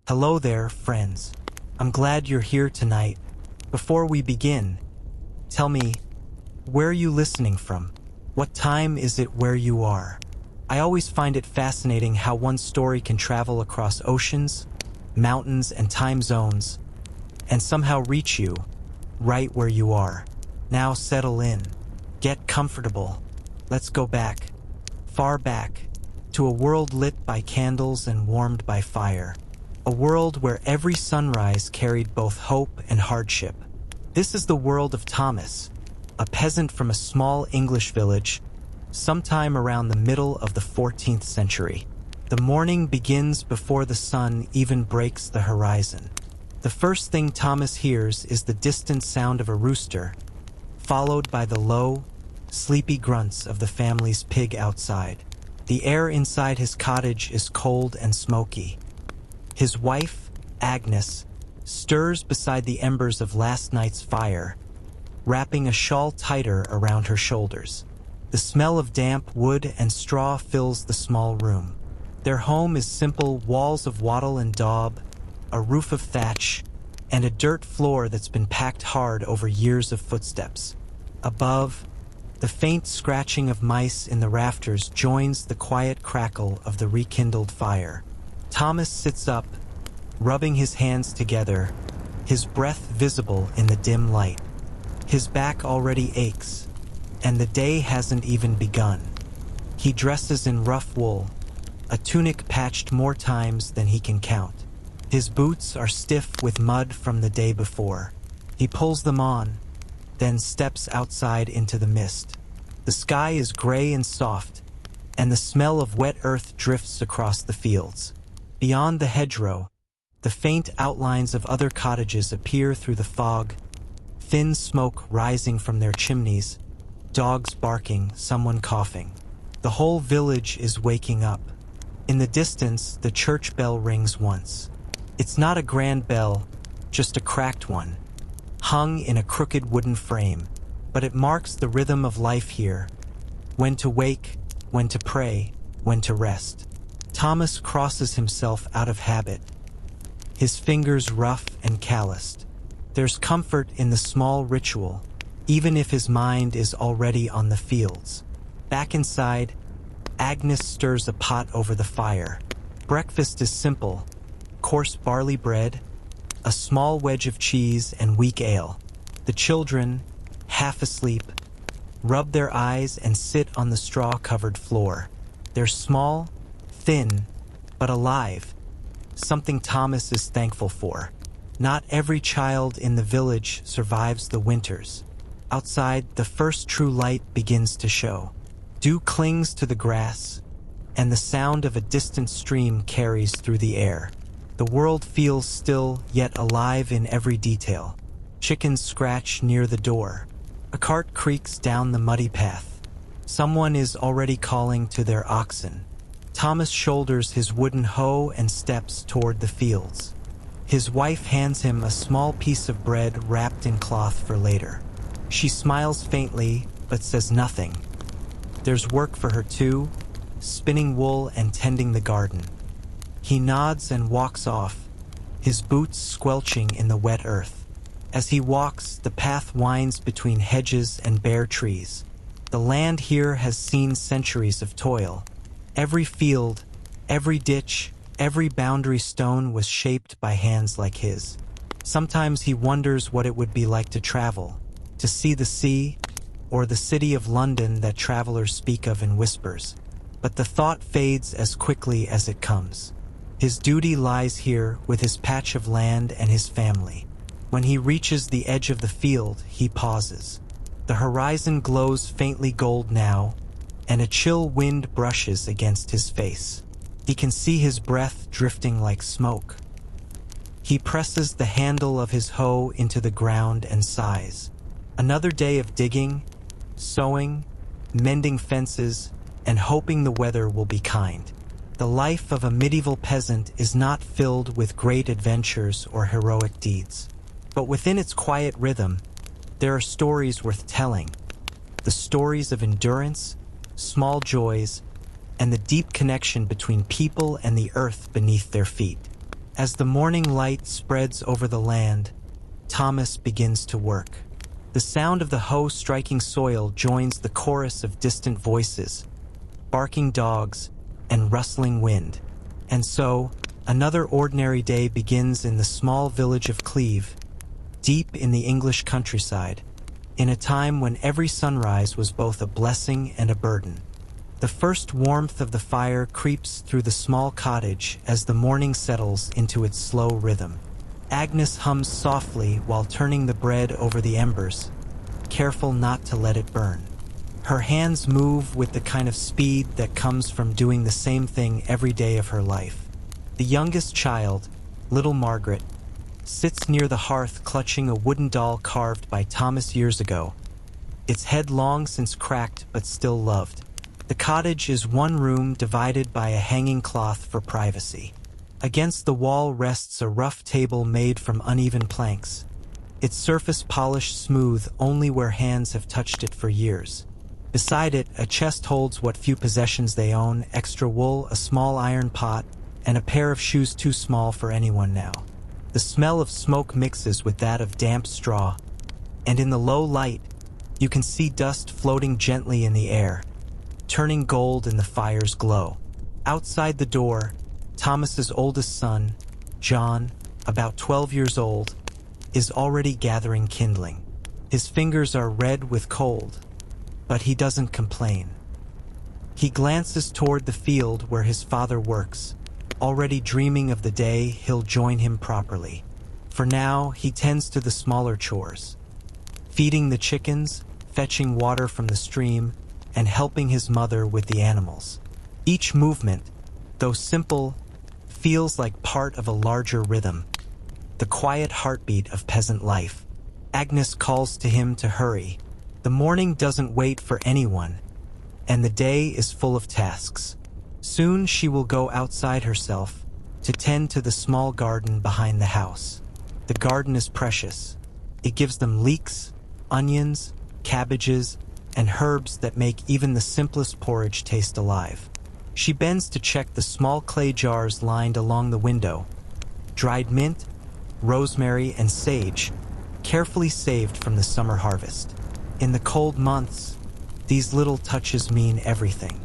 Hello there, friends. I'm glad you're here tonight. Before we begin, tell me, where are you listening from? What time is it where you are? I always find it fascinating how one story can travel across oceans, mountains, and time zones, and somehow reach you right where you are. Now settle in. Get comfortable. Let's go back, far back, to a world lit by candles and warmed by fire. A world where every sunrise carried both hope and hardship. This is the world of Thomas, a peasant from a small English village, sometime around the middle of the 14th century. The morning begins before the sun even breaks the horizon. The first thing Thomas hears is the distant sound of a rooster, followed by the low, sleepy grunts of the family's pig outside. The air inside his cottage is cold and smoky. His wife, Agnes, stirs beside the embers of last night's fire, wrapping a shawl tighter around her shoulders. The smell of damp wood and straw fills the small room. Their home is simple: walls of wattle and daub, a roof of thatch, and a dirt floor that's been packed hard over years of footsteps. Above, the faint scratching of mice in the rafters joins the quiet crackle of the rekindled fire. Thomas sits up, rubbing his hands together, his breath visible in the dim light. His back already aches, and the day hasn't even begun. He dresses in rough wool, a tunic patched more times than he can count. His boots are stiff with mud from the day before. He pulls them on, then steps outside into the mist. The sky is gray and soft, and the smell of wet earth drifts across the fields. Beyond the hedgerow, the faint outlines of other cottages appear through the fog, thin smoke rising from their chimneys, dogs barking, someone coughing. The whole village is waking up. In the distance, the church bell rings once. It's not a grand bell, just a cracked one, hung in a crooked wooden frame, but it marks the rhythm of life here. When to wake, when to pray, when to rest. Thomas crosses himself out of habit, his fingers rough and calloused. There's comfort in the small ritual, even if his mind is already on the fields. Back inside, Agnes stirs a pot over the fire. Breakfast is simple: coarse barley bread, a small wedge of cheese, and weak ale. The children, half asleep, rub their eyes and sit on the straw-covered floor. They're small, thin, but alive, something Thomas is thankful for. Not every child in the village survives the winters. Outside, the first true light begins to show. Dew clings to the grass, and the sound of a distant stream carries through the air. The world feels still, yet alive in every detail. Chickens scratch near the door. A cart creaks down the muddy path. Someone is already calling to their oxen. Thomas shoulders his wooden hoe and steps toward the fields. His wife hands him a small piece of bread wrapped in cloth for later. She smiles faintly, but says nothing. There's work for her too, spinning wool and tending the garden. He nods and walks off, his boots squelching in the wet earth. As he walks, the path winds between hedges and bare trees. The land here has seen centuries of toil. Every field, every ditch, every boundary stone was shaped by hands like his. Sometimes he wonders what it would be like to travel, to see the sea, or the city of London that travelers speak of in whispers. But the thought fades as quickly as it comes. His duty lies here with his patch of land and his family. When he reaches the edge of the field, he pauses. The horizon glows faintly gold now, and a chill wind brushes against his face. He can see his breath drifting like smoke. He presses the handle of his hoe into the ground and sighs. Another day of digging, sowing, mending fences, and hoping the weather will be kind. The life of a medieval peasant is not filled with great adventures or heroic deeds. But within its quiet rhythm, there are stories worth telling. The stories of endurance, small joys, and the deep connection between people and the earth beneath their feet. As the morning light spreads over the land, Thomas begins to work. The sound of the hoe striking soil joins the chorus of distant voices, barking dogs, and rustling wind. And so, another ordinary day begins in the small village of Cleve, deep in the English countryside, in a time when every sunrise was both a blessing and a burden. The first warmth of the fire creeps through the small cottage as the morning settles into its slow rhythm. Agnes hums softly while turning the bread over the embers, careful not to let it burn. Her hands move with the kind of speed that comes from doing the same thing every day of her life. The youngest child, little Margaret, sits near the hearth clutching a wooden doll carved by Thomas years ago, its head long since cracked but still loved. The cottage is one room divided by a hanging cloth for privacy. Against the wall rests a rough table made from uneven planks, its surface polished smooth only where hands have touched it for years. Beside it, a chest holds what few possessions they own: extra wool, a small iron pot, and a pair of shoes too small for anyone now. The smell of smoke mixes with that of damp straw, and in the low light, you can see dust floating gently in the air, turning gold in the fire's glow. Outside the door, Thomas's oldest son, John, about 12 years old, is already gathering kindling. His fingers are red with cold, but he doesn't complain. He glances toward the field where his father works, already dreaming of the day he'll join him properly. For now, he tends to the smaller chores, feeding the chickens, fetching water from the stream, and helping his mother with the animals. Each movement, though simple, feels like part of a larger rhythm, the quiet heartbeat of peasant life. Agnes calls to him to hurry. The morning doesn't wait for anyone, and the day is full of tasks. Soon she will go outside herself to tend to the small garden behind the house. The garden is precious. It gives them leeks, onions, cabbages, and herbs that make even the simplest porridge taste alive. She bends to check the small clay jars lined along the window. Dried mint, rosemary, and sage, carefully saved from the summer harvest. In the cold months, these little touches mean everything.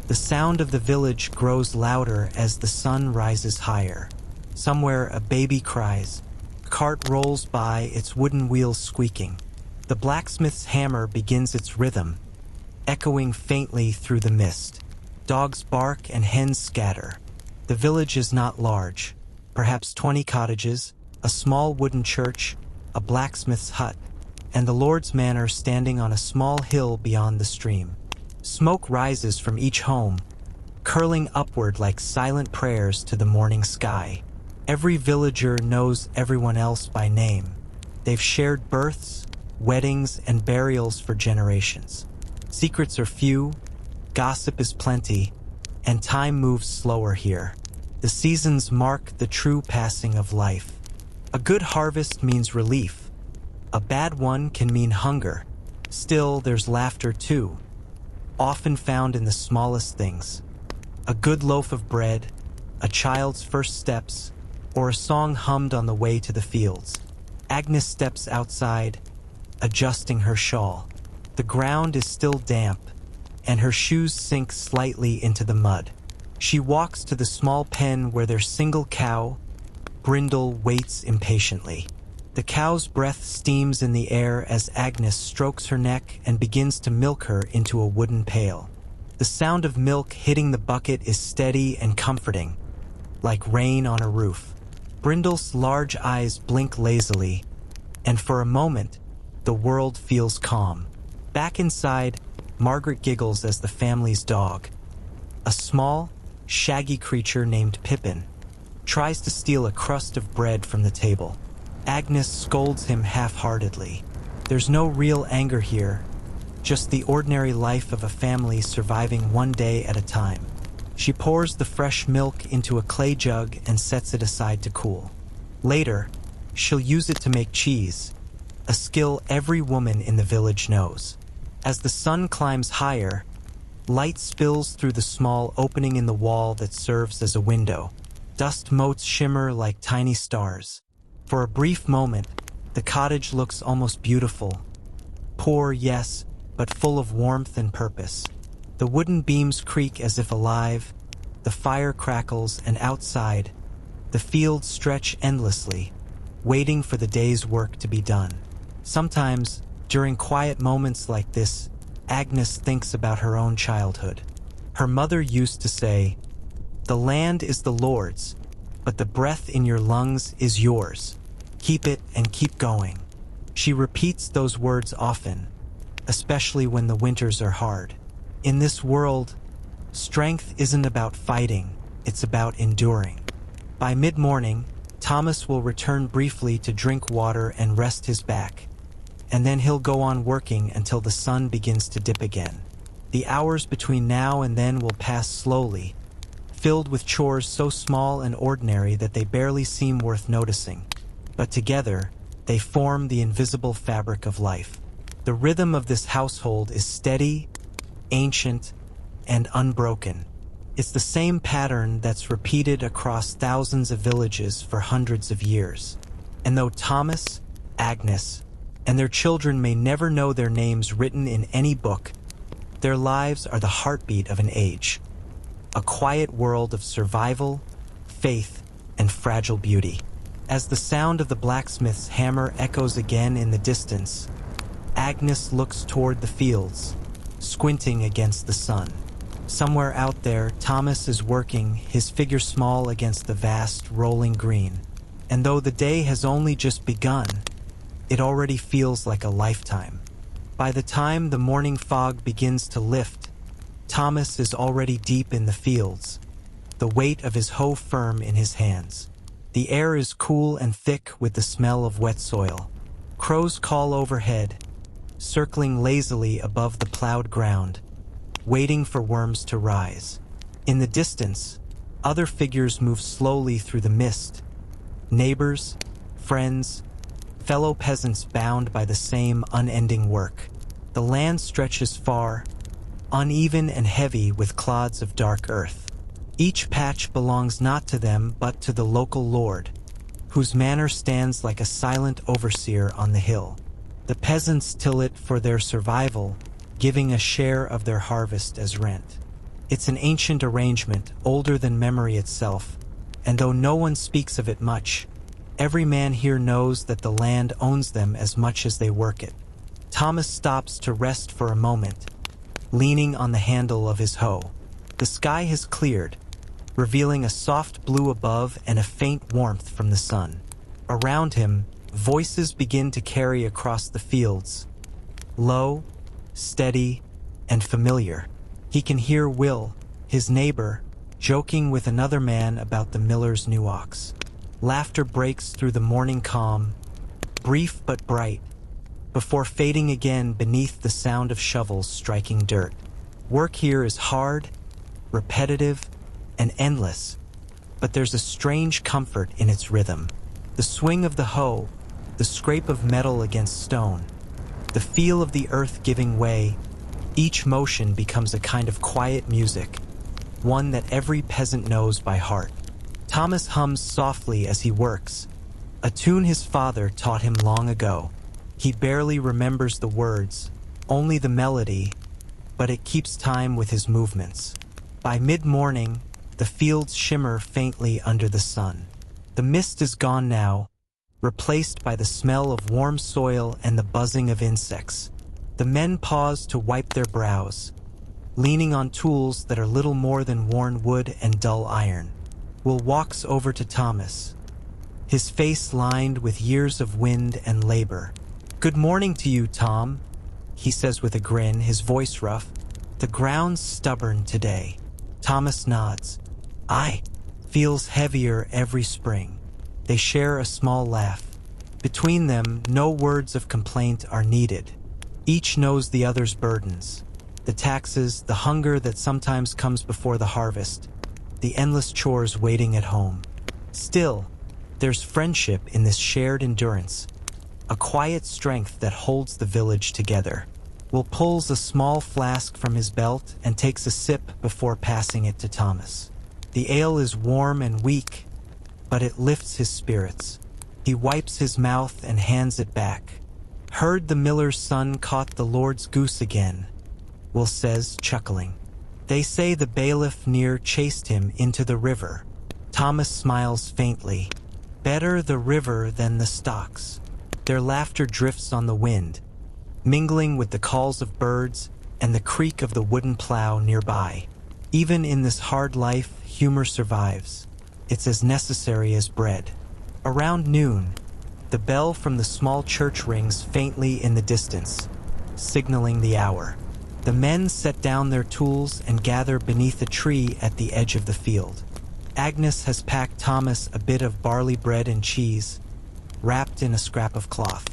The sound of the village grows louder as the sun rises higher. Somewhere a baby cries. A cart rolls by, its wooden wheels squeaking. The blacksmith's hammer begins its rhythm, echoing faintly through the mist. Dogs bark and hens scatter. The village is not large, perhaps 20 cottages, a small wooden church, a blacksmith's hut, and the Lord's manor standing on a small hill beyond the stream. Smoke rises from each home, curling upward like silent prayers to the morning sky. Every villager knows everyone else by name. They've shared births, weddings, and burials for generations. Secrets are few, gossip is plenty, and time moves slower here. The seasons mark the true passing of life. A good harvest means relief. A bad one can mean hunger. Still, there's laughter too, often found in the smallest things. A good loaf of bread, a child's first steps, or a song hummed on the way to the fields. Agnes steps outside, adjusting her shawl. The ground is still damp, and her shoes sink slightly into the mud. She walks to the small pen where their single cow, Brindle, waits impatiently. The cow's breath steams in the air as Agnes strokes her neck and begins to milk her into a wooden pail. The sound of milk hitting the bucket is steady and comforting, like rain on a roof. Brindle's large eyes blink lazily, and for a moment, the world feels calm. Back inside, Margaret giggles as the family's dog, a small, shaggy creature named Pippin, tries to steal a crust of bread from the table. Agnes scolds him half-heartedly. There's no real anger here, just the ordinary life of a family surviving one day at a time. She pours the fresh milk into a clay jug and sets it aside to cool. Later, she'll use it to make cheese, a skill every woman in the village knows. As the sun climbs higher, light spills through the small opening in the wall that serves as a window. Dust motes shimmer like tiny stars. For a brief moment, the cottage looks almost beautiful. Poor, yes, but full of warmth and purpose. The wooden beams creak as if alive, the fire crackles, and outside, the fields stretch endlessly, waiting for the day's work to be done. Sometimes, during quiet moments like this, Agnes thinks about her own childhood. Her mother used to say, "The land is the Lord's, but the breath in your lungs is yours. Keep it and keep going." She repeats those words often, especially when the winters are hard. In this world, strength isn't about fighting, it's about enduring. By mid-morning, Thomas will return briefly to drink water and rest his back, and then he'll go on working until the sun begins to dip again. The hours between now and then will pass slowly, filled with chores so small and ordinary that they barely seem worth noticing. But together, they form the invisible fabric of life. The rhythm of this household is steady, ancient, and unbroken. It's the same pattern that's repeated across thousands of villages for hundreds of years. And though Thomas, Agnes, and their children may never know their names written in any book, their lives are the heartbeat of an age. A quiet world of survival, faith, and fragile beauty. As the sound of the blacksmith's hammer echoes again in the distance, Agnes looks toward the fields, squinting against the sun. Somewhere out there, Thomas is working, his figure small against the vast, rolling green. And though the day has only just begun, it already feels like a lifetime. By the time the morning fog begins to lift, Thomas is already deep in the fields, the weight of his hoe firm in his hands. The air is cool and thick with the smell of wet soil. Crows call overhead, circling lazily above the plowed ground, waiting for worms to rise. In the distance, other figures move slowly through the mist. Neighbors, friends, fellow peasants bound by the same unending work. The land stretches far, uneven and heavy with clods of dark earth. Each patch belongs not to them but to the local lord, whose manor stands like a silent overseer on the hill. The peasants till it for their survival, giving a share of their harvest as rent. It's an ancient arrangement, older than memory itself, and though no one speaks of it much, every man here knows that the land owns them as much as they work it. Thomas stops to rest for a moment, leaning on the handle of his hoe. The sky has cleared, revealing a soft blue above and a faint warmth from the sun. Around him, voices begin to carry across the fields, low, steady, and familiar. He can hear Will, his neighbor, joking with another man about the miller's new ox. Laughter breaks through the morning calm, brief but bright, before fading again beneath the sound of shovels striking dirt. Work here is hard, repetitive, and endless, but there's a strange comfort in its rhythm. The swing of the hoe, the scrape of metal against stone, the feel of the earth giving way, each motion becomes a kind of quiet music, one that every peasant knows by heart. Thomas hums softly as he works, a tune his father taught him long ago. He barely remembers the words, only the melody, but it keeps time with his movements. By mid-morning, the fields shimmer faintly under the sun. The mist is gone now, replaced by the smell of warm soil and the buzzing of insects. The men pause to wipe their brows, leaning on tools that are little more than worn wood and dull iron. Will walks over to Thomas, his face lined with years of wind and labor. "Good morning to you, Tom," he says with a grin, his voice rough. "The ground's stubborn today." Thomas nods. "Aye, feels heavier every spring." They share a small laugh. Between them, no words of complaint are needed. Each knows the other's burdens. The taxes, the hunger that sometimes comes before the harvest, the endless chores waiting at home. Still, there's friendship in this shared endurance, a quiet strength that holds the village together. Will pulls a small flask from his belt and takes a sip before passing it to Thomas. The ale is warm and weak, but it lifts his spirits. He wipes his mouth and hands it back. "Heard the miller's son caught the Lord's goose again," Will says, chuckling. "They say the bailiff near chased him into the river." Thomas smiles faintly. "Better the river than the stocks." Their laughter drifts on the wind, mingling with the calls of birds and the creak of the wooden plow nearby. Even in this hard life, humor survives. It's as necessary as bread. Around noon, the bell from the small church rings faintly in the distance, signaling the hour. The men set down their tools and gather beneath a tree at the edge of the field. Agnes has packed Thomas a bit of barley bread and cheese, wrapped in a scrap of cloth.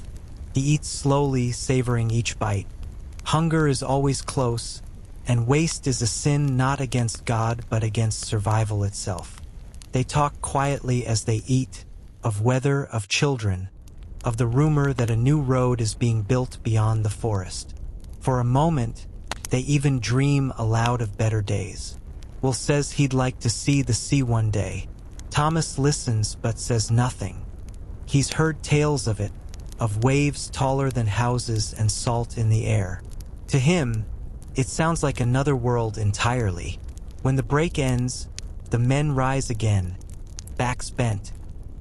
He eats slowly, savoring each bite. Hunger is always close, and waste is a sin not against God but against survival itself. They talk quietly as they eat, of weather, of children, of the rumor that a new road is being built beyond the forest. For a moment, they even dream aloud of better days. Will says he'd like to see the sea one day. Thomas listens but says nothing. He's heard tales of it, of waves taller than houses and salt in the air. To him, it sounds like another world entirely. When the break ends, the men rise again, backs bent,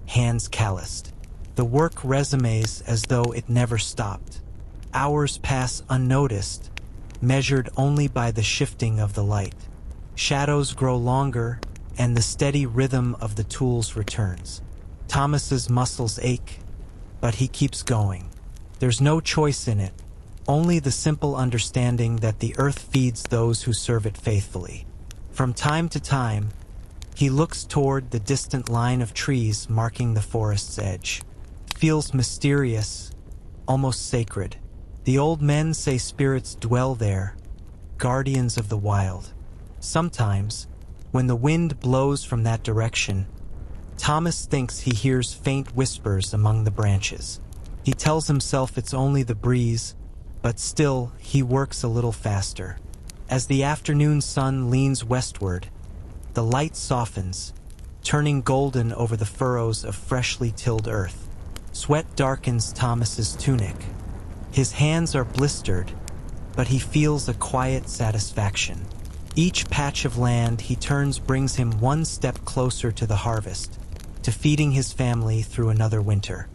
hands calloused. The work resumes as though it never stopped. Hours pass unnoticed, measured only by the shifting of the light. Shadows grow longer, and the steady rhythm of the tools returns. Thomas's muscles ache, but he keeps going. There's no choice in it, only the simple understanding that the earth feeds those who serve it faithfully. From time to time, he looks toward the distant line of trees marking the forest's edge. It feels mysterious, almost sacred. The old men say spirits dwell there, guardians of the wild. Sometimes, when the wind blows from that direction, Thomas thinks he hears faint whispers among the branches. He tells himself it's only the breeze, but still he works a little faster. As the afternoon sun leans westward, the light softens, turning golden over the furrows of freshly tilled earth. Sweat darkens Thomas's tunic. His hands are blistered, but he feels a quiet satisfaction. Each patch of land he turns brings him one step closer to the harvest, to feeding his family through another winter.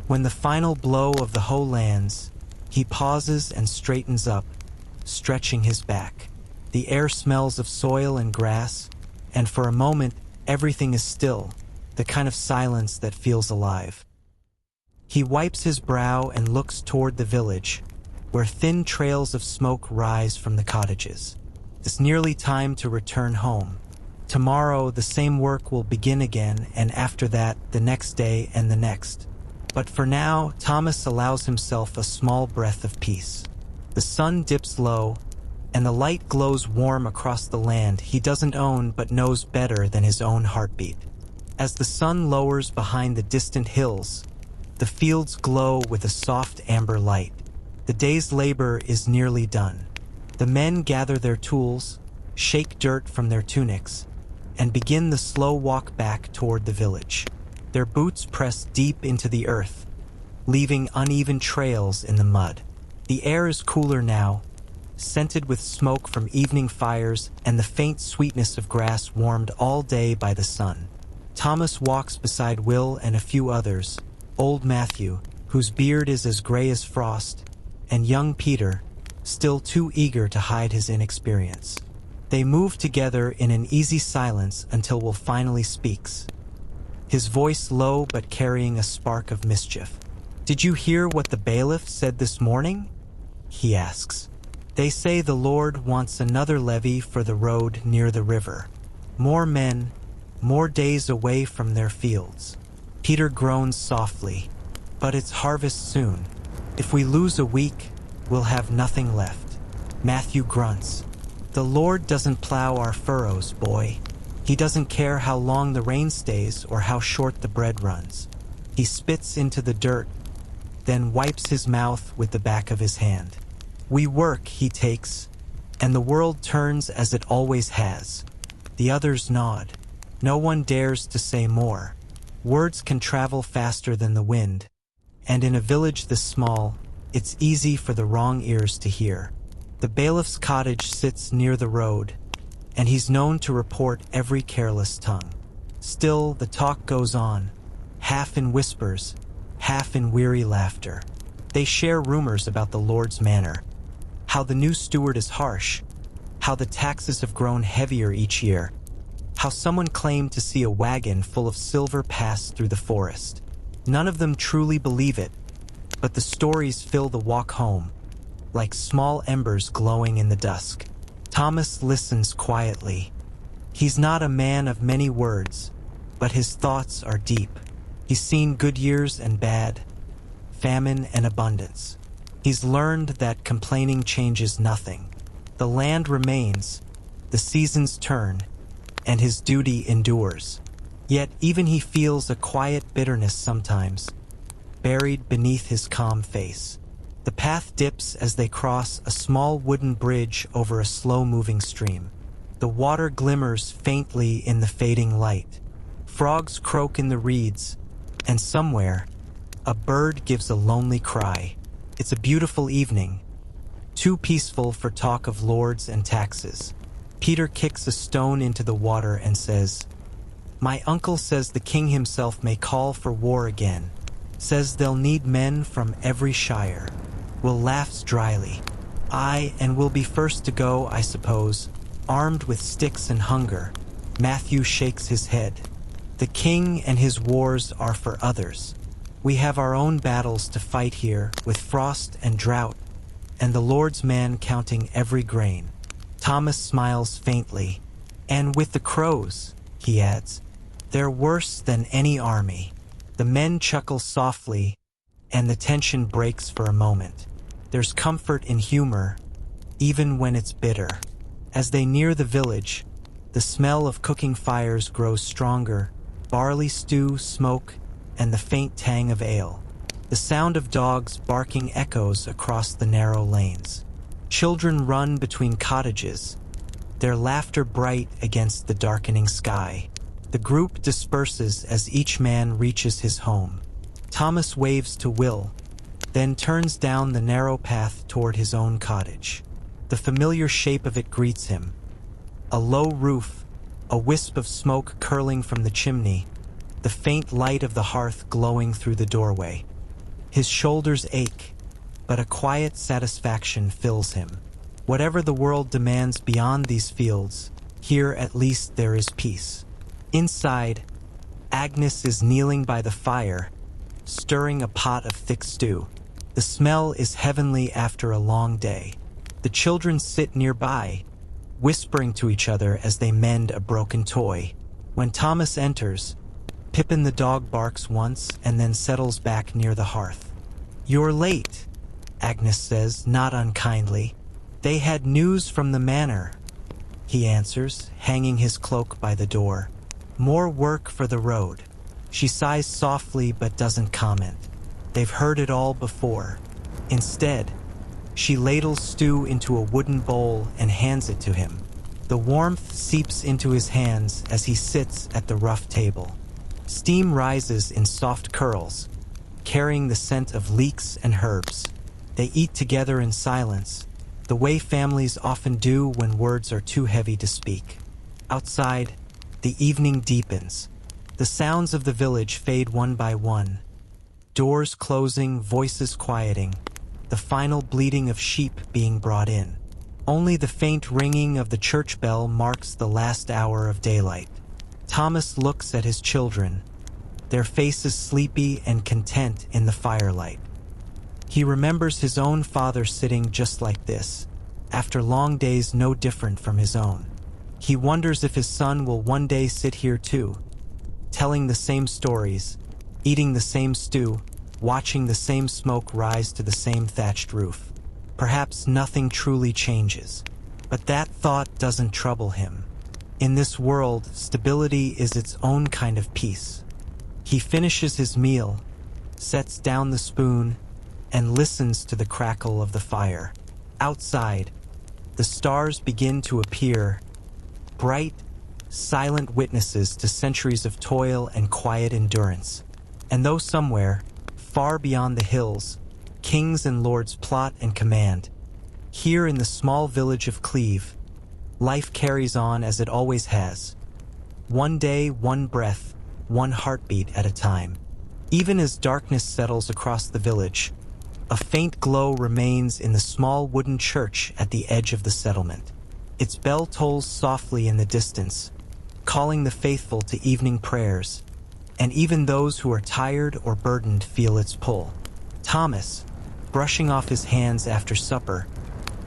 When the final blow of the hoe lands, he pauses and straightens up, stretching his back. The air smells of soil and grass, and for a moment, everything is still, the kind of silence that feels alive. He wipes his brow and looks toward the village, where thin trails of smoke rise from the cottages. It's nearly time to return home. Tomorrow, the same work will begin again, and after that, the next day and the next. But for now, Thomas allows himself a small breath of peace. The sun dips low, and the light glows warm across the land he doesn't own but knows better than his own heartbeat. As the sun lowers behind the distant hills, the fields glow with a soft amber light. The day's labor is nearly done. The men gather their tools, shake dirt from their tunics, and begin the slow walk back toward the village. Their boots press deep into the earth, leaving uneven trails in the mud. The air is cooler now, scented with smoke from evening fires and the faint sweetness of grass warmed all day by the sun. Thomas walks beside Will and a few others, old Matthew, whose beard is as gray as frost, and young Peter, still too eager to hide his inexperience. They move together in an easy silence until Will finally speaks, his voice low but carrying a spark of mischief. "Did you hear what the bailiff said this morning?" he asks. "They say the Lord wants another levy for the road near the river. More men, more days away from their fields." Peter groans softly. "But it's harvest soon. If we lose a week, we'll have nothing left." Matthew grunts. "The Lord doesn't plow our furrows, boy. He doesn't care how long the rain stays or how short the bread runs." He spits into the dirt, then wipes his mouth with the back of his hand. "We work," he takes, "and the world turns as it always has." The others nod. No one dares to say more. Words can travel faster than the wind, and in a village this small, it's easy for the wrong ears to hear. The bailiff's cottage sits near the road, and he's known to report every careless tongue. Still, the talk goes on, half in whispers, half in weary laughter. They share rumors about the Lord's manor, how the new steward is harsh, how the taxes have grown heavier each year, how someone claimed to see a wagon full of silver pass through the forest. None of them truly believe it, but the stories fill the walk home, like small embers glowing in the dusk. Thomas listens quietly. He's not a man of many words, but his thoughts are deep. He's seen good years and bad, famine and abundance. He's learned that complaining changes nothing. The land remains, the seasons turn, and his duty endures. Yet even he feels a quiet bitterness sometimes, buried beneath his calm face. The path dips as they cross a small wooden bridge over a slow-moving stream. The water glimmers faintly in the fading light. Frogs croak in the reeds, and somewhere, a bird gives a lonely cry. It's a beautiful evening, too peaceful for talk of lords and taxes. Peter kicks a stone into the water and says, "My uncle says the king himself may call for war again. Says they'll need men from every shire." Will laughs dryly. "Aye, and we'll be first to go, I suppose, armed with sticks and hunger." Matthew shakes his head. "The king and his wars are for others. We have our own battles to fight here with frost and drought, and the Lord's man counting every grain." Thomas smiles faintly. "And with the crows," he adds, "they're worse than any army." The men chuckle softly, and the tension breaks for a moment. There's comfort in humor, even when it's bitter. As they near the village, the smell of cooking fires grows stronger, barley stew, smoke, and the faint tang of ale. The sound of dogs barking echoes across the narrow lanes. Children run between cottages, their laughter bright against the darkening sky. The group disperses as each man reaches his home. Thomas waves to Will, then turns down the narrow path toward his own cottage. The familiar shape of it greets him. A low roof, a wisp of smoke curling from the chimney, the faint light of the hearth glowing through the doorway. His shoulders ache, but a quiet satisfaction fills him. Whatever the world demands beyond these fields, here at least there is peace. Inside, Agnes is kneeling by the fire, stirring a pot of thick stew. The smell is heavenly after a long day. The children sit nearby, whispering to each other as they mend a broken toy. When Thomas enters, Pippin the dog barks once and then settles back near the hearth. "You're late," Agnes says, not unkindly. "They had news from the manor," he answers, hanging his cloak by the door. "More work for the road." She sighs softly but doesn't comment. They've heard it all before. Instead, she ladles stew into a wooden bowl and hands it to him. The warmth seeps into his hands as he sits at the rough table. Steam rises in soft curls, carrying the scent of leeks and herbs. They eat together in silence, the way families often do when words are too heavy to speak. Outside, the evening deepens. The sounds of the village fade one by one. Doors closing, voices quieting, the final bleating of sheep being brought in. Only the faint ringing of the church bell marks the last hour of daylight. Thomas looks at his children, their faces sleepy and content in the firelight. He remembers his own father sitting just like this, after long days no different from his own. He wonders if his son will one day sit here too, telling the same stories, eating the same stew, watching the same smoke rise to the same thatched roof. Perhaps nothing truly changes, but that thought doesn't trouble him. In this world, stability is its own kind of peace. He finishes his meal, sets down the spoon, and listens to the crackle of the fire. Outside, the stars begin to appear, bright, silent witnesses to centuries of toil and quiet endurance. And though somewhere, far beyond the hills, kings and lords plot and command, here in the small village of Cleve, life carries on as it always has. One day, one breath, one heartbeat at a time. Even as darkness settles across the village, a faint glow remains in the small wooden church at the edge of the settlement. Its bell tolls softly in the distance, calling the faithful to evening prayers, and even those who are tired or burdened feel its pull. Thomas, brushing off his hands after supper,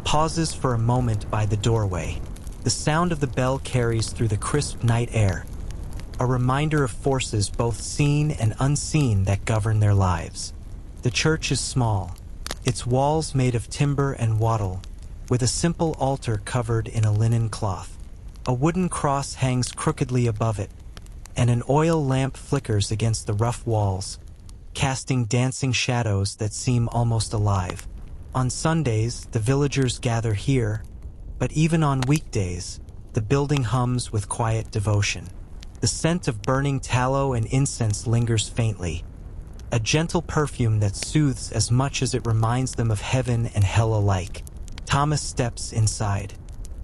pauses for a moment by the doorway. The sound of the bell carries through the crisp night air, a reminder of forces both seen and unseen that govern their lives. The church is small, its walls made of timber and wattle, with a simple altar covered in a linen cloth. A wooden cross hangs crookedly above it, and an oil lamp flickers against the rough walls, casting dancing shadows that seem almost alive. On Sundays, the villagers gather here, but even on weekdays, the building hums with quiet devotion. The scent of burning tallow and incense lingers faintly, a gentle perfume that soothes as much as it reminds them of heaven and hell alike. Thomas steps inside.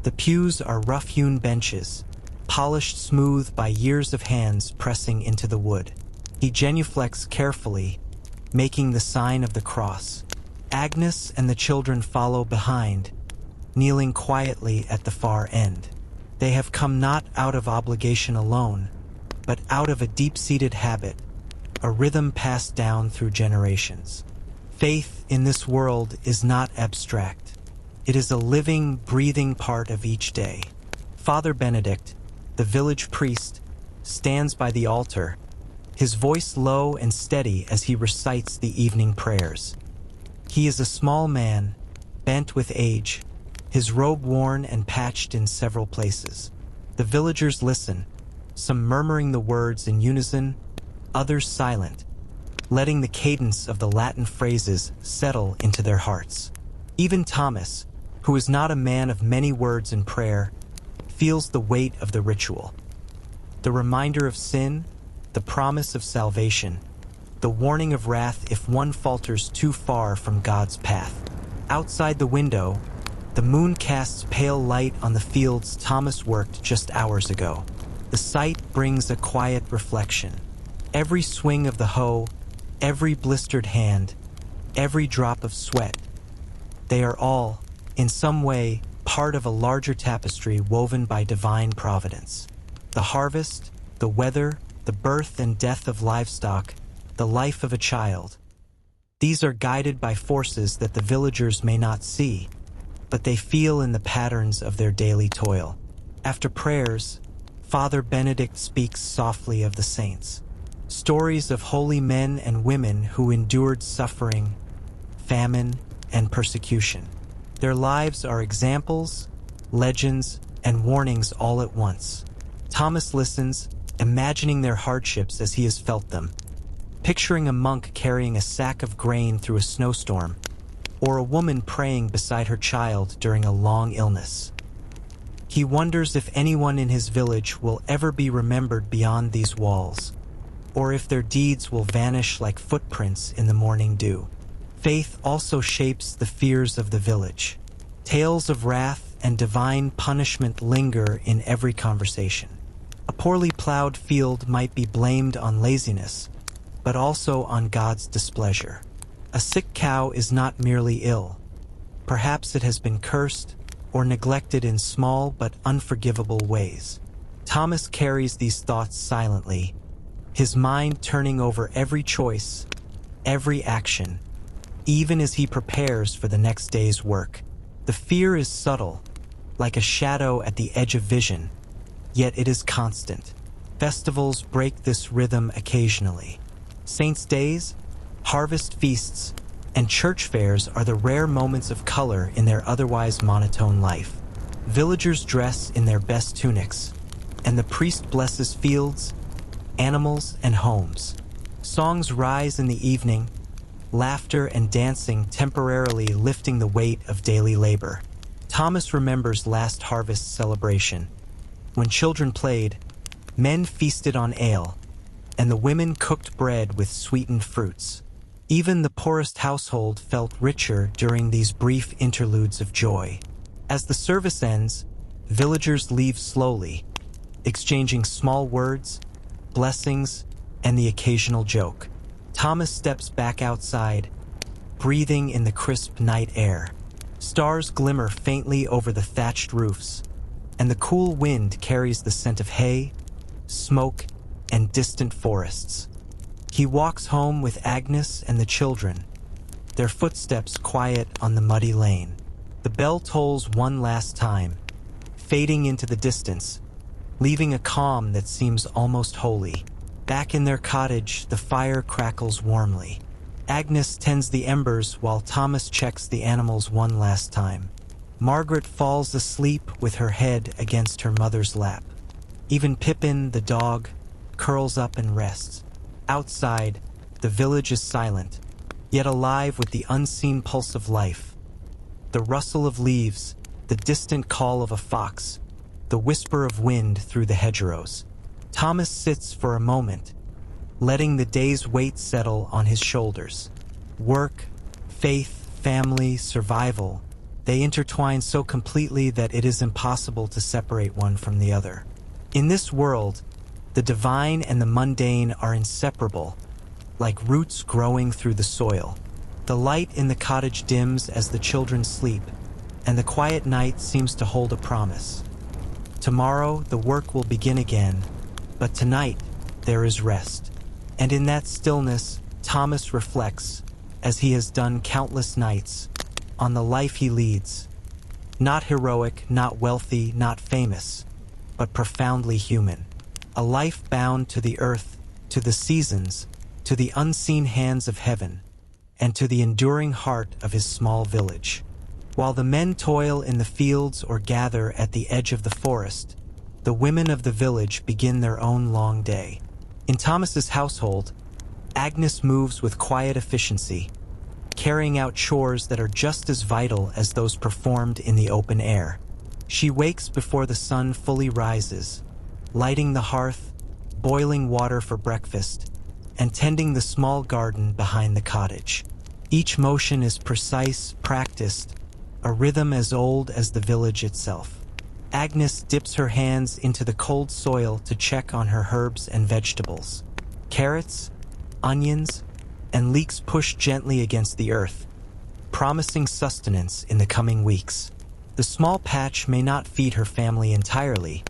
The pews are rough-hewn benches, polished smooth by years of hands pressing into the wood. He genuflects carefully, making the sign of the cross. Agnes and the children follow behind, kneeling quietly at the far end. They have come not out of obligation alone, but out of a deep-seated habit, a rhythm passed down through generations. Faith in this world is not abstract. It is a living, breathing part of each day. Father Benedict, the village priest, stands by the altar, his voice low and steady as he recites the evening prayers. He is a small man, bent with age, his robe worn and patched in several places. The villagers listen, some murmuring the words in unison, others silent, letting the cadence of the Latin phrases settle into their hearts. Even Thomas, who is not a man of many words in prayer, feels the weight of the ritual. The reminder of sin, the promise of salvation, the warning of wrath if one falters too far from God's path. Outside the window, the moon casts pale light on the fields Thomas worked just hours ago. The sight brings a quiet reflection. Every swing of the hoe, every blistered hand, every drop of sweat, they are all, in some way, part of a larger tapestry woven by divine providence. The harvest, the weather, the birth and death of livestock, the life of a child. These are guided by forces that the villagers may not see, but they feel in the patterns of their daily toil. After prayers, Father Benedict speaks softly of the saints, stories of holy men and women who endured suffering, famine, and persecution. Their lives are examples, legends, and warnings all at once. Thomas listens, imagining their hardships as he has felt them, picturing a monk carrying a sack of grain through a snowstorm, or a woman praying beside her child during a long illness. He wonders if anyone in his village will ever be remembered beyond these walls, or if their deeds will vanish like footprints in the morning dew. Faith also shapes the fears of the village. Tales of wrath and divine punishment linger in every conversation. A poorly plowed field might be blamed on laziness, but also on God's displeasure. A sick cow is not merely ill. Perhaps it has been cursed or neglected in small but unforgivable ways. Thomas carries these thoughts silently, his mind turning over every choice, every action, even as he prepares for the next day's work. The fear is subtle, like a shadow at the edge of vision, yet it is constant. Festivals break this rhythm occasionally. Saints' days, harvest feasts, and church fairs are the rare moments of color in their otherwise monotone life. Villagers dress in their best tunics, and the priest blesses fields, animals, and homes. Songs rise in the evening, laughter and dancing temporarily lifting the weight of daily labor. Thomas remembers last harvest's celebration, When children played, men feasted on ale, and the women cooked bread with sweetened fruits. Even the poorest household felt richer during these brief interludes of joy. As the service ends, villagers leave slowly, exchanging small words, blessings, and the occasional joke. Thomas steps back outside, breathing in the crisp night air. Stars glimmer faintly over the thatched roofs, and the cool wind carries the scent of hay, smoke, and distant forests. He walks home with Agnes and the children, their footsteps quiet on the muddy lane. The bell tolls one last time, fading into the distance, leaving a calm that seems almost holy. Back in their cottage, the fire crackles warmly. Agnes tends the embers while Thomas checks the animals one last time. Margaret falls asleep with her head against her mother's lap. Even Pippin, the dog, curls up and rests. Outside, the village is silent, yet alive with the unseen pulse of life. The rustle of leaves, the distant call of a fox, the whisper of wind through the hedgerows. Thomas sits for a moment, letting the day's weight settle on his shoulders. Work, faith, family, survival, they intertwine so completely that it is impossible to separate one from the other. In this world, the divine and the mundane are inseparable, like roots growing through the soil. The light in the cottage dims as the children sleep, and the quiet night seems to hold a promise. Tomorrow, the work will begin again, but tonight, there is rest. And in that stillness, Thomas reflects, as he has done countless nights, on the life he leads. Not heroic, not wealthy, not famous, but profoundly human. A life bound to the earth, to the seasons, to the unseen hands of heaven, and to the enduring heart of his small village. While the men toil in the fields or gather at the edge of the forest, the women of the village begin their own long day. In Thomas's household, Agnes moves with quiet efficiency, carrying out chores that are just as vital as those performed in the open air. She wakes before the sun fully rises, lighting the hearth, boiling water for breakfast, and tending the small garden behind the cottage. Each motion is precise, practiced, a rhythm as old as the village itself. Agnes dips her hands into the cold soil to check on her herbs and vegetables. Carrots, onions, and leeks push gently against the earth, promising sustenance in the coming weeks. The small patch may not feed her family entirely,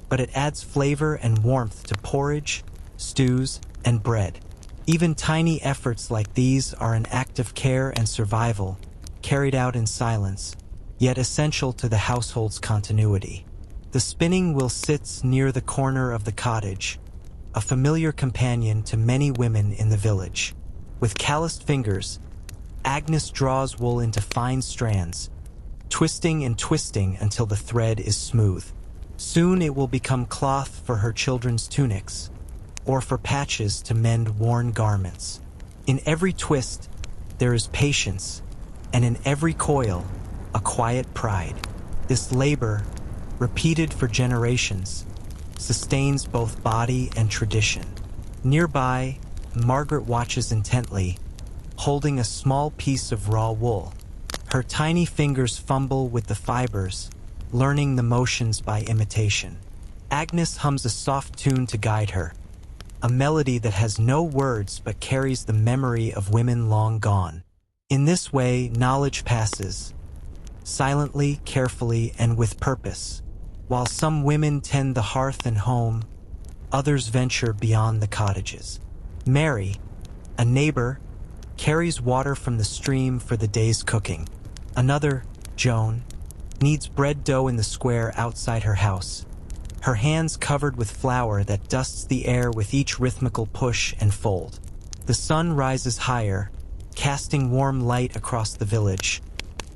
but it adds flavor and warmth to porridge, stews, and bread. Even tiny efforts like these are an act of care and survival, carried out in silence, yet essential to the household's continuity. The spinning wheel sits near the corner of the cottage, a familiar companion to many women in the village. With calloused fingers, Agnes draws wool into fine strands, twisting and twisting until the thread is smooth. Soon it will become cloth for her children's tunics, or for patches to mend worn garments. In every twist, there is patience, and in every coil, a quiet pride. This labor, repeated for generations, sustains both body and tradition. Nearby, Margaret watches intently, holding a small piece of raw wool. Her tiny fingers fumble with the fibers, learning the motions by imitation. Agnes hums a soft tune to guide her, a melody that has no words but carries the memory of women long gone. In this way, knowledge passes, silently, carefully, and with purpose. While some women tend the hearth and home, others venture beyond the cottages. Mary, a neighbor, carries water from the stream for the day's cooking. Another, Joan, kneads bread dough in the square outside her house, her hands covered with flour that dusts the air with each rhythmical push and fold. The sun rises higher, casting warm light across the village,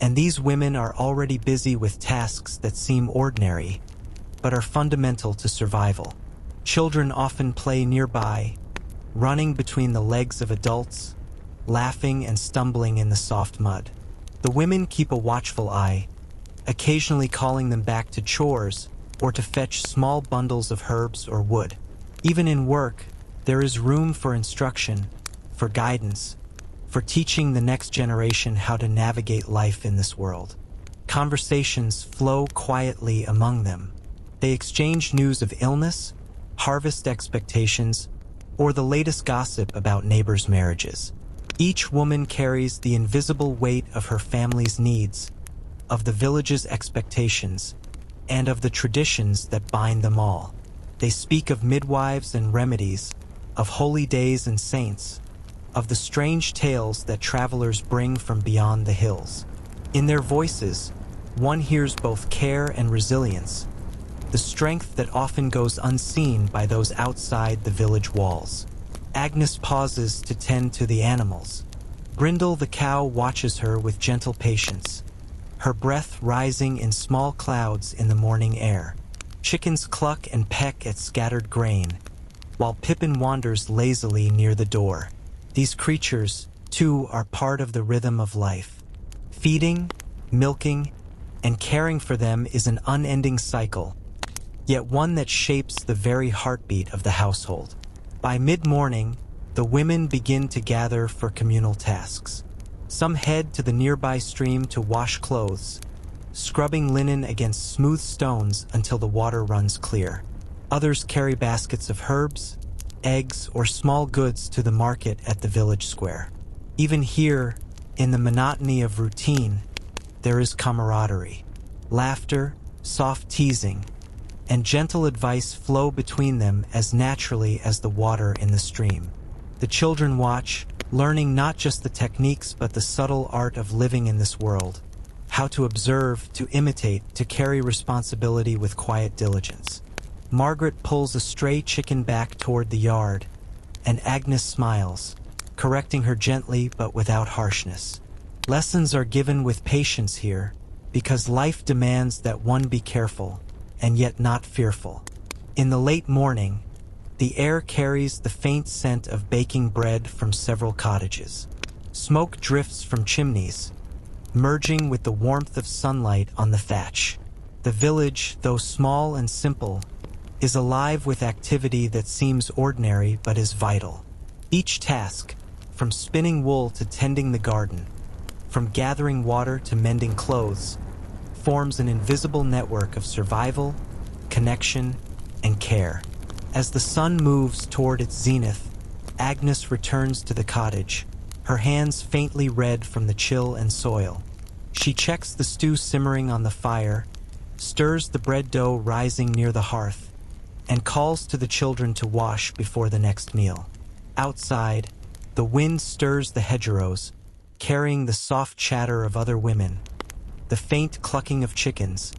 and these women are already busy with tasks that seem ordinary, but are fundamental to survival. Children often play nearby, running between the legs of adults, laughing and stumbling in the soft mud. The women keep a watchful eye, occasionally calling them back to chores or to fetch small bundles of herbs or wood. Even in work, there is room for instruction, for guidance, for teaching the next generation how to navigate life in this world. Conversations flow quietly among them. They exchange news of illness, harvest expectations, or the latest gossip about neighbors' marriages. Each woman carries the invisible weight of her family's needs, of the village's expectations, and of the traditions that bind them all. They speak of midwives and remedies, of holy days and saints, of the strange tales that travelers bring from beyond the hills. In their voices, one hears both care and resilience, the strength that often goes unseen by those outside the village walls. Agnes pauses to tend to the animals. Brindle the cow watches her with gentle patience, her breath rising in small clouds in the morning air. Chickens cluck and peck at scattered grain, while Pippin wanders lazily near the door. These creatures, too, are part of the rhythm of life. Feeding, milking, and caring for them is an unending cycle, yet one that shapes the very heartbeat of the household. By mid-morning, the women begin to gather for communal tasks. Some head to the nearby stream to wash clothes, scrubbing linen against smooth stones until the water runs clear. Others carry baskets of herbs, eggs, or small goods to the market at the village square. Even here, in the monotony of routine, there is camaraderie. Laughter, soft teasing, and gentle advice flow between them as naturally as the water in the stream. The children watch, learning not just the techniques but the subtle art of living in this world, how to observe, to imitate, to carry responsibility with quiet diligence. Margaret pulls a stray chicken back toward the yard, and Agnes smiles, correcting her gently but without harshness. Lessons are given with patience here, because life demands that one be careful, and yet not fearful. In the late morning, the air carries the faint scent of baking bread from several cottages. Smoke drifts from chimneys, merging with the warmth of sunlight on the thatch. The village, though small and simple, is alive with activity that seems ordinary but is vital. Each task, from spinning wool to tending the garden, from gathering water to mending clothes, forms an invisible network of survival, connection, and care. As the sun moves toward its zenith, Agnes returns to the cottage, her hands faintly red from the chill and soil. She checks the stew simmering on the fire, stirs the bread dough rising near the hearth, and calls to the children to wash before the next meal. Outside, the wind stirs the hedgerows, carrying the soft chatter of other women, the faint clucking of chickens,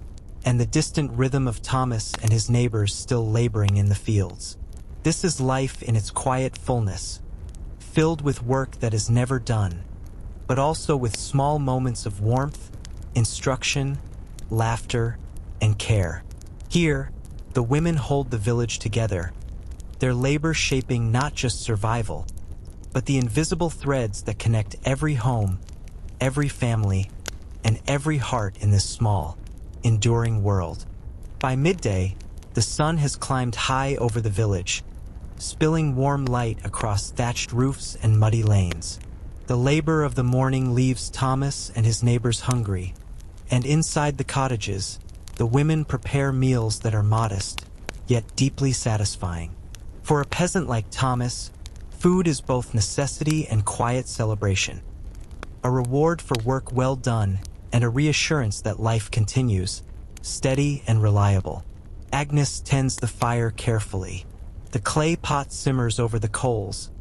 and the distant rhythm of Thomas and his neighbors still laboring in the fields. This is life in its quiet fullness, filled with work that is never done, but also with small moments of warmth, instruction, laughter, and care. Here, the women hold the village together, their labor shaping not just survival, but the invisible threads that connect every home, every family, and every heart in this small, enduring world. By midday, the sun has climbed high over the village, spilling warm light across thatched roofs and muddy lanes. The labor of the morning leaves Thomas and his neighbors hungry, and inside the cottages, the women prepare meals that are modest, yet deeply satisfying. For a peasant like Thomas, food is both necessity and quiet celebration, a reward for work well done and a reassurance that life continues, steady and reliable. Agnes tends the fire carefully. The clay pot simmers over the coals,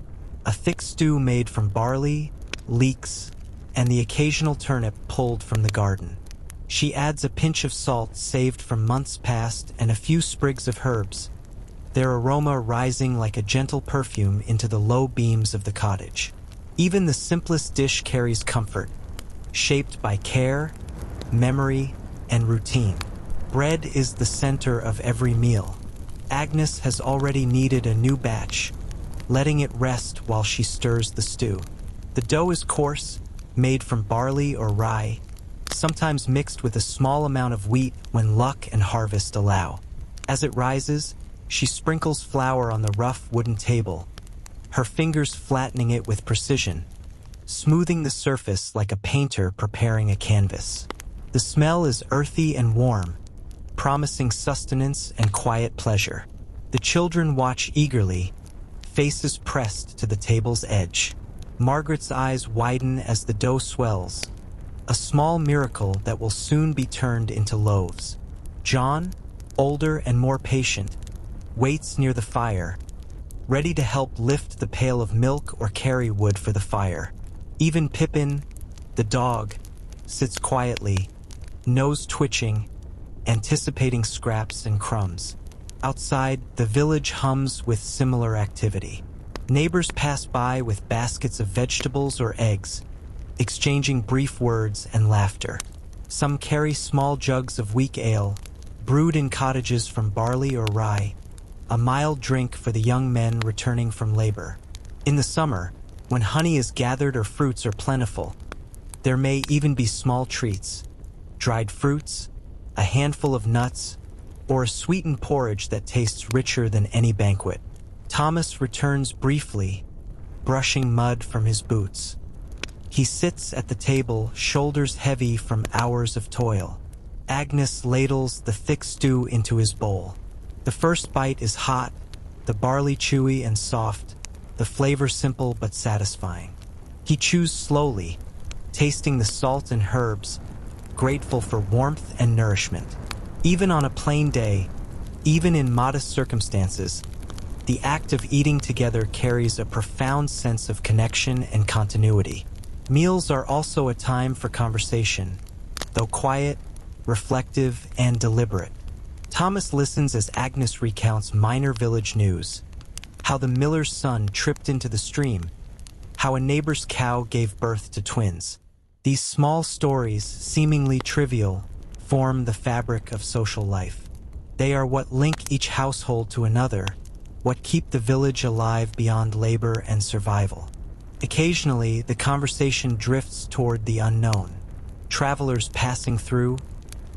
a thick stew made from barley, leeks, and the occasional turnip pulled from the garden. She adds a pinch of salt saved from months past and a few sprigs of herbs, their aroma rising like a gentle perfume into the low beams of the cottage. Even the simplest dish carries comfort, shaped by care, memory, and routine. Bread is the center of every meal. Agnes has already kneaded a new batch, letting it rest while she stirs the stew. The dough is coarse, made from barley or rye, sometimes mixed with a small amount of wheat when luck and harvest allow. As it rises, she sprinkles flour on the rough wooden table, her fingers flattening it with precision, smoothing the surface like a painter preparing a canvas. The smell is earthy and warm, promising sustenance and quiet pleasure. The children watch eagerly, faces pressed to the table's edge. Margaret's eyes widen as the dough swells, a small miracle that will soon be turned into loaves. John, older and more patient, waits near the fire, ready to help lift the pail of milk or carry wood for the fire. Even Pippin, the dog, sits quietly, nose twitching, anticipating scraps and crumbs. Outside, the village hums with similar activity. Neighbors pass by with baskets of vegetables or eggs, exchanging brief words and laughter. Some carry small jugs of weak ale, brewed in cottages from barley or rye, a mild drink for the young men returning from labor. In the summer, when honey is gathered or fruits are plentiful, there may even be small treats, dried fruits, a handful of nuts, or a sweetened porridge that tastes richer than any banquet. Thomas returns briefly, brushing mud from his boots. He sits at the table, shoulders heavy from hours of toil. Agnes ladles the thick stew into his bowl. The first bite is hot, the barley chewy and soft, the flavor simple but satisfying. He chews slowly, tasting the salt and herbs, grateful for warmth and nourishment. Even on a plain day, even in modest circumstances, the act of eating together carries a profound sense of connection and continuity. Meals are also a time for conversation, though quiet, reflective, and deliberate. Thomas listens as Agnes recounts minor village news, how the miller's son tripped into the stream, how a neighbor's cow gave birth to twins. These small stories, seemingly trivial, form the fabric of social life. They are what link each household to another, what keep the village alive beyond labor and survival. Occasionally, the conversation drifts toward the unknown. Travelers passing through,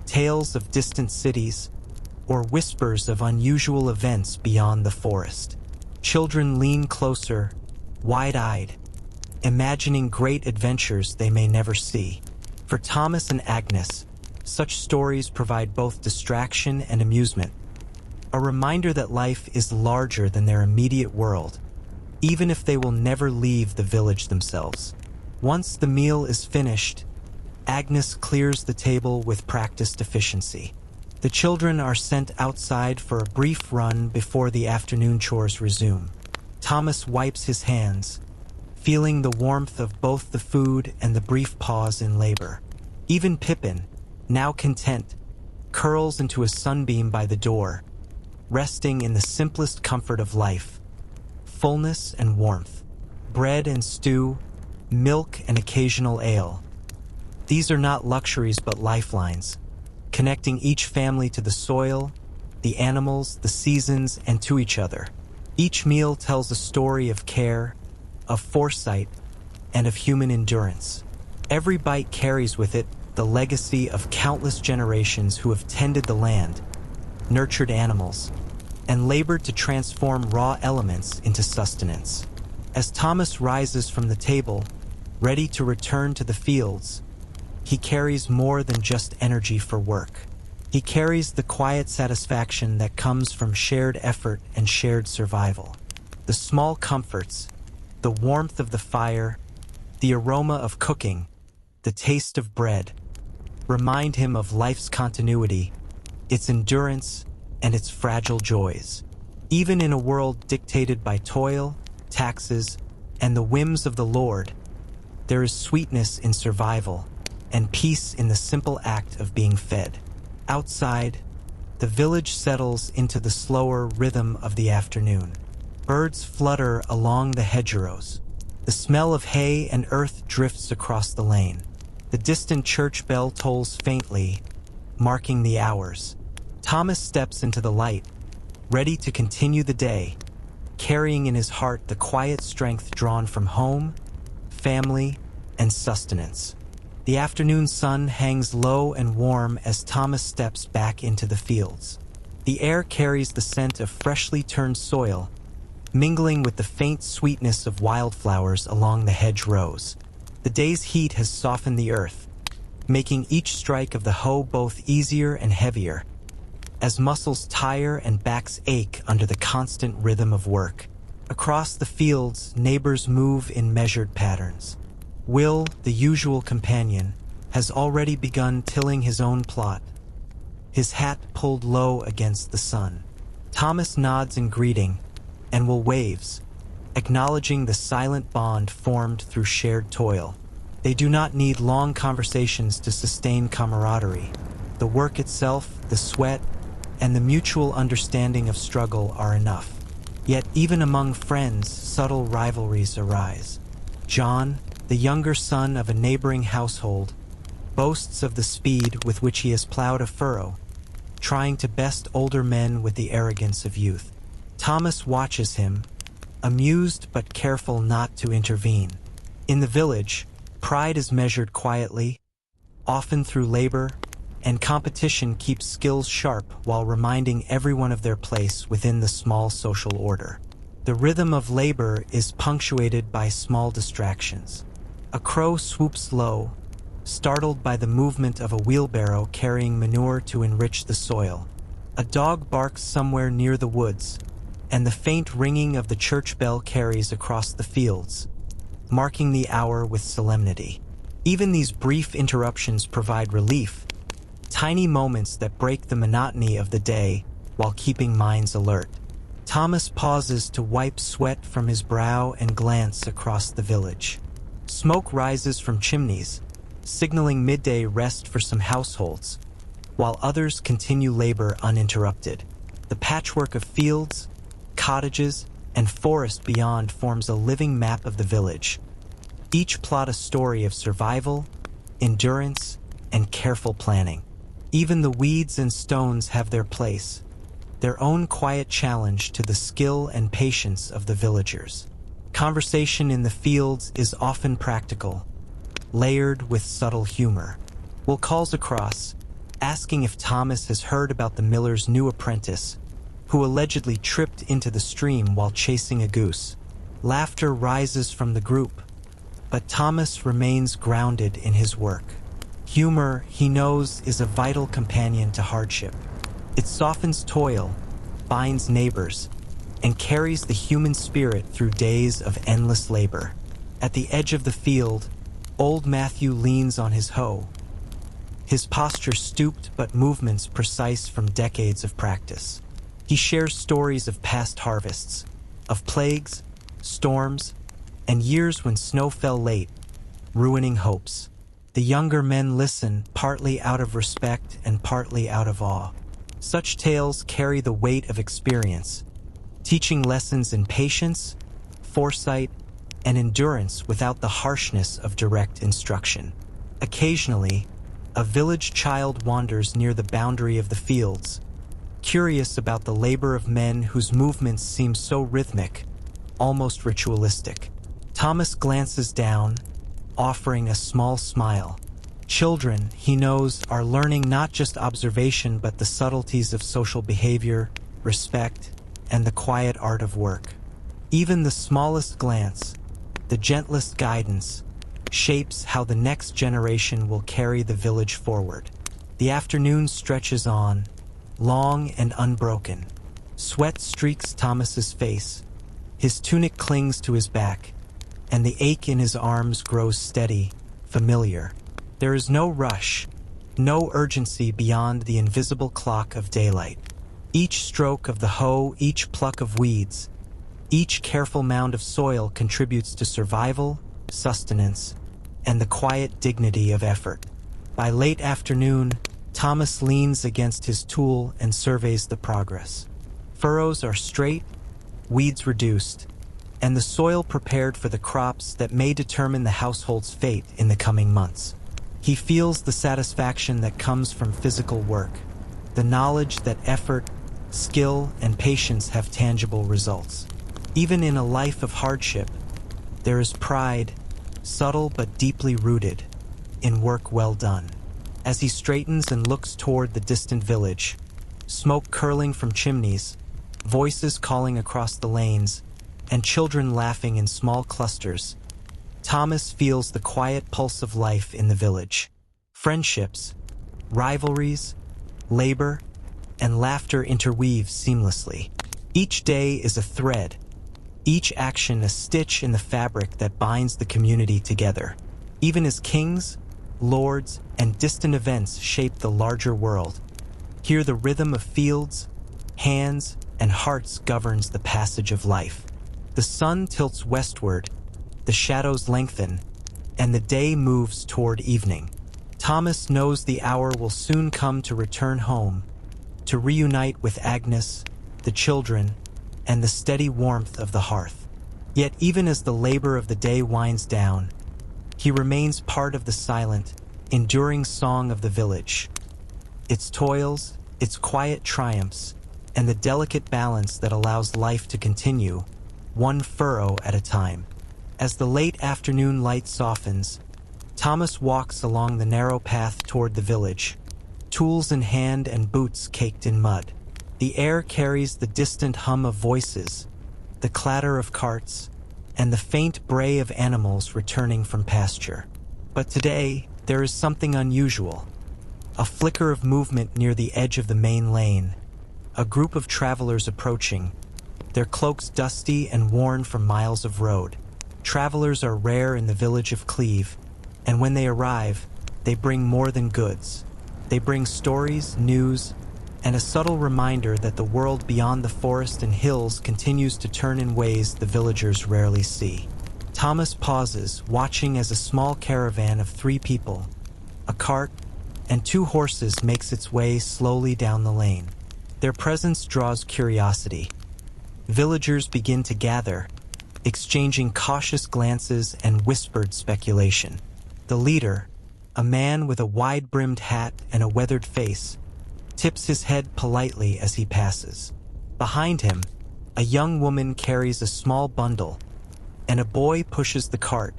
tales of distant cities, or whispers of unusual events beyond the forest. Children lean closer, wide-eyed, imagining great adventures they may never see. For Thomas and Agnes, such stories provide both distraction and amusement, a reminder that life is larger than their immediate world, even if they will never leave the village themselves. Once the meal is finished, Agnes clears the table with practiced efficiency. The children are sent outside for a brief run before the afternoon chores resume. Thomas wipes his hands, feeling the warmth of both the food and the brief pause in labor. Even Pippin, now content, curls into a sunbeam by the door, resting in the simplest comfort of life: fullness and warmth, bread and stew, milk and occasional ale. These are not luxuries but lifelines, connecting each family to the soil, the animals, the seasons, and to each other. Each meal tells a story of care, of foresight, and of human endurance. Every bite carries with it the legacy of countless generations who have tended the land, nurtured animals, and labored to transform raw elements into sustenance. As Thomas rises from the table, ready to return to the fields, he carries more than just energy for work. He carries the quiet satisfaction that comes from shared effort and shared survival. The small comforts, the warmth of the fire, the aroma of cooking, the taste of bread, remind him of life's continuity, its endurance, and its fragile joys. Even in a world dictated by toil, taxes, and the whims of the Lord, there is sweetness in survival and peace in the simple act of being fed. Outside, the village settles into the slower rhythm of the afternoon. Birds flutter along the hedgerows. The smell of hay and earth drifts across the lane. The distant church bell tolls faintly, marking the hours. Thomas steps into the light, ready to continue the day, carrying in his heart the quiet strength drawn from home, family, and sustenance. The afternoon sun hangs low and warm as Thomas steps back into the fields. The air carries the scent of freshly turned soil, mingling with the faint sweetness of wildflowers along the hedge rows. The day's heat has softened the earth, making each strike of the hoe both easier and heavier, as muscles tire and backs ache under the constant rhythm of work. Across the fields, neighbors move in measured patterns. Will, the usual companion, has already begun tilling his own plot, his hat pulled low against the sun. Thomas nods in greeting, and Will waves, acknowledging the silent bond formed through shared toil. They do not need long conversations to sustain camaraderie. The work itself, the sweat, and the mutual understanding of struggle are enough. Yet even among friends, subtle rivalries arise. John, the younger son of a neighboring household, boasts of the speed with which he has plowed a furrow, trying to best older men with the arrogance of youth. Thomas watches him, amused but careful not to intervene. In the village, pride is measured quietly, often through labor, and competition keeps skills sharp while reminding everyone of their place within the small social order. The rhythm of labor is punctuated by small distractions. A crow swoops low, startled by the movement of a wheelbarrow carrying manure to enrich the soil. A dog barks somewhere near the woods, and the faint ringing of the church bell carries across the fields, marking the hour with solemnity. Even these brief interruptions provide relief, tiny moments that break the monotony of the day while keeping minds alert. Thomas pauses to wipe sweat from his brow and glance across the village. Smoke rises from chimneys, signaling midday rest for some households, while others continue labor uninterrupted. The patchwork of fields, cottages, and forest beyond forms a living map of the village, each plot a story of survival, endurance, and careful planning. Even the weeds and stones have their place, their own quiet challenge to the skill and patience of the villagers. Conversation in the fields is often practical, layered with subtle humor. Will calls across, asking if Thomas has heard about the miller's new apprentice, who allegedly tripped into the stream while chasing a goose. Laughter rises from the group, but Thomas remains grounded in his work. Humor, he knows, is a vital companion to hardship. It softens toil, binds neighbors, and carries the human spirit through days of endless labor. At the edge of the field, old Matthew leans on his hoe, his posture stooped but movements precise from decades of practice. He shares stories of past harvests, of plagues, storms, and years when snow fell late, ruining hopes. The younger men listen, partly out of respect and partly out of awe. Such tales carry the weight of experience, teaching lessons in patience, foresight, and endurance without the harshness of direct instruction. Occasionally, a village child wanders near the boundary of the fields, curious about the labor of men whose movements seem so rhythmic, almost ritualistic. Thomas glances down, offering a small smile. Children, he knows, are learning not just observation but the subtleties of social behavior, respect, and the quiet art of work. Even the smallest glance, the gentlest guidance, shapes how the next generation will carry the village forward. The afternoon stretches on, long and unbroken. Sweat streaks Thomas's face, his tunic clings to his back, and the ache in his arms grows steady, familiar. There is no rush, no urgency beyond the invisible clock of daylight. Each stroke of the hoe, each pluck of weeds, each careful mound of soil contributes to survival, sustenance, and the quiet dignity of effort. By late afternoon, Thomas leans against his tool and surveys the progress. Furrows are straight, weeds reduced, and the soil prepared for the crops that may determine the household's fate in the coming months. He feels the satisfaction that comes from physical work, the knowledge that effort, skill, and patience have tangible results. Even in a life of hardship, there is pride, subtle but deeply rooted, in work well done. As he straightens and looks toward the distant village, smoke curling from chimneys, voices calling across the lanes, and children laughing in small clusters. Thomas feels the quiet pulse of life in the village. Friendships, rivalries, labor, and laughter interweave seamlessly. Each day is a thread, each action a stitch in the fabric that binds the community together. Even as kings, lords, and distant events shape the larger world, here the rhythm of fields, hands, and hearts governs the passage of life. The sun tilts westward, the shadows lengthen, and the day moves toward evening. Thomas knows the hour will soon come to return home, to reunite with Agnes, the children, and the steady warmth of the hearth. Yet even as the labor of the day winds down, he remains part of the silent, enduring song of the village. Its toils, its quiet triumphs, and the delicate balance that allows life to continue, one furrow at a time. As the late afternoon light softens, Thomas walks along the narrow path toward the village, tools in hand and boots caked in mud. The air carries the distant hum of voices, the clatter of carts, and the faint bray of animals returning from pasture. But today, there is something unusual. A flicker of movement near the edge of the main lane, a group of travelers approaching, their cloaks dusty and worn from miles of road. Travelers are rare in the village of Cleve, and when they arrive, they bring more than goods. They bring stories, news, and a subtle reminder that the world beyond the forest and hills continues to turn in ways the villagers rarely see. Thomas pauses, watching as a small caravan of 3 people, a cart, and 2 horses makes its way slowly down the lane. Their presence draws curiosity. Villagers begin to gather, exchanging cautious glances and whispered speculation. The leader, a man with a wide-brimmed hat and a weathered face, tips his head politely as he passes. Behind him, a young woman carries a small bundle, and a boy pushes the cart,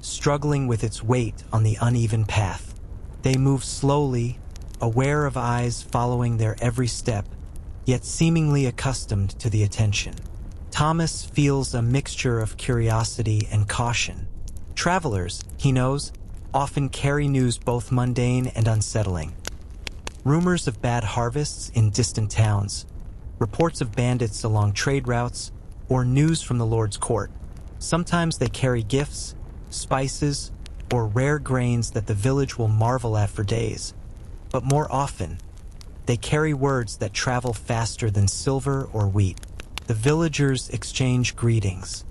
struggling with its weight on the uneven path. They move slowly, aware of eyes following their every step, yet seemingly accustomed to the attention. Thomas feels a mixture of curiosity and caution. Travelers, he knows, often carry news both mundane and unsettling. Rumors of bad harvests in distant towns, reports of bandits along trade routes, or news from the Lord's court. Sometimes they carry gifts, spices, or rare grains that the village will marvel at for days. But more often, they carry words that travel faster than silver or wheat. The villagers exchange greetings.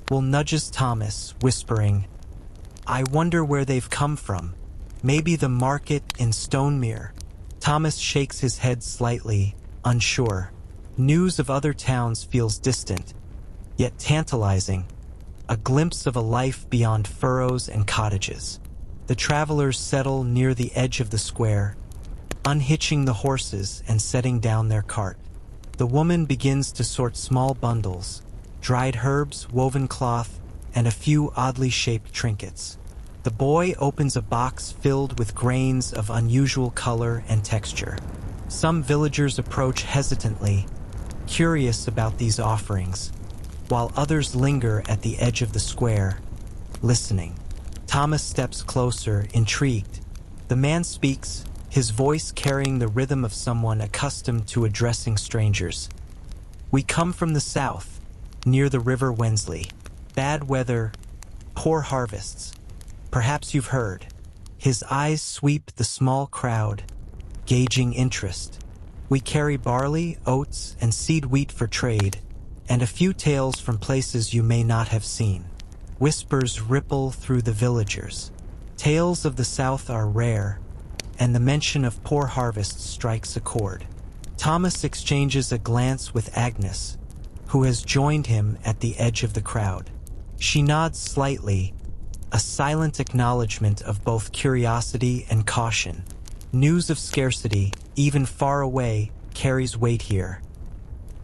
Will nudges Thomas, whispering, "I wonder where they've come from. Maybe the market in Stonemere." Thomas shakes his head slightly, unsure. News of other towns feels distant, yet tantalizing, a glimpse of a life beyond furrows and cottages. The travelers settle near the edge of the square, unhitching the horses and setting down their cart. The woman begins to sort small bundles, dried herbs, woven cloth, and a few oddly shaped trinkets. The boy opens a box filled with grains of unusual color and texture. Some villagers approach hesitantly, curious about these offerings, while others linger at the edge of the square, listening. Thomas steps closer, intrigued. The man speaks, his voice carrying the rhythm of someone accustomed to addressing strangers. "We come from the south, near the river Wensley. Bad weather, poor harvests. Perhaps you've heard." His eyes sweep the small crowd, gauging interest. "We carry barley, oats, and seed wheat for trade, and a few tales from places you may not have seen." Whispers ripple through the villagers. Tales of the South are rare, and the mention of poor harvests strikes a chord. Thomas exchanges a glance with Agnes, who has joined him at the edge of the crowd. She nods slightly, a silent acknowledgement of both curiosity and caution. News of scarcity, even far away, carries weight here.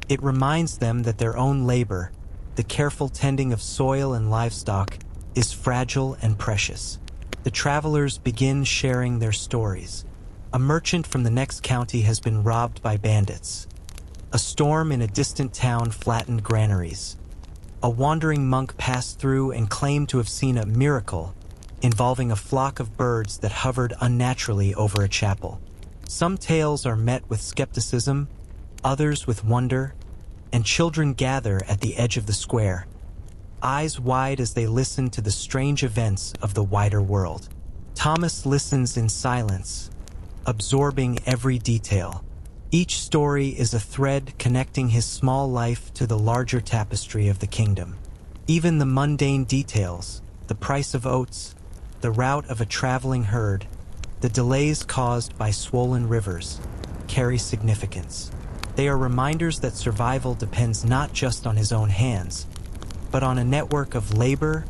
It reminds them that their own labor, the careful tending of soil and livestock, is fragile and precious. The travelers begin sharing their stories. A merchant from the next county has been robbed by bandits. A storm in a distant town flattened granaries. A wandering monk passed through and claimed to have seen a miracle involving a flock of birds that hovered unnaturally over a chapel. Some tales are met with skepticism, others with wonder, and children gather at the edge of the square, eyes wide as they listen to the strange events of the wider world. Thomas listens in silence, absorbing every detail. Each story is a thread connecting his small life to the larger tapestry of the kingdom. Even the mundane details, the price of oats, the route of a traveling herd, the delays caused by swollen rivers, carry significance. They are reminders that survival depends not just on his own hands, but on a network of labor,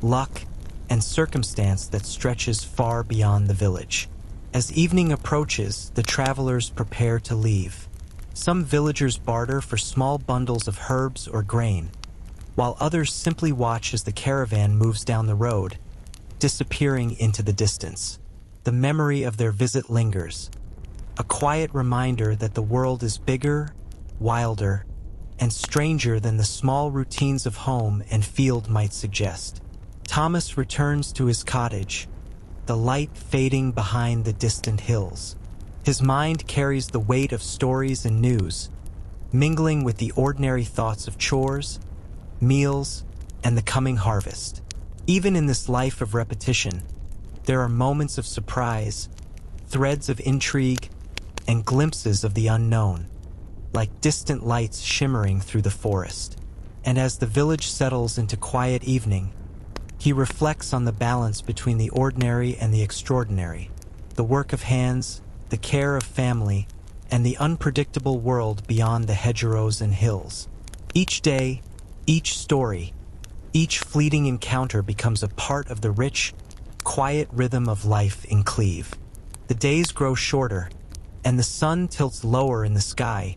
luck, and circumstance that stretches far beyond the village. As evening approaches, the travelers prepare to leave. Some villagers barter for small bundles of herbs or grain, while others simply watch as the caravan moves down the road, disappearing into the distance. The memory of their visit lingers, a quiet reminder that the world is bigger, wilder, and stranger than the small routines of home and field might suggest. Thomas returns to his cottage, the light fading behind the distant hills. His mind carries the weight of stories and news, mingling with the ordinary thoughts of chores, meals, and the coming harvest. Even in this life of repetition, there are moments of surprise, threads of intrigue, and glimpses of the unknown, like distant lights shimmering through the forest. And as the village settles into quiet evening, he reflects on the balance between the ordinary and the extraordinary, the work of hands, the care of family, and the unpredictable world beyond the hedgerows and hills. Each day, each story, each fleeting encounter becomes a part of the rich, quiet rhythm of life in Cleve. The days grow shorter, and the sun tilts lower in the sky,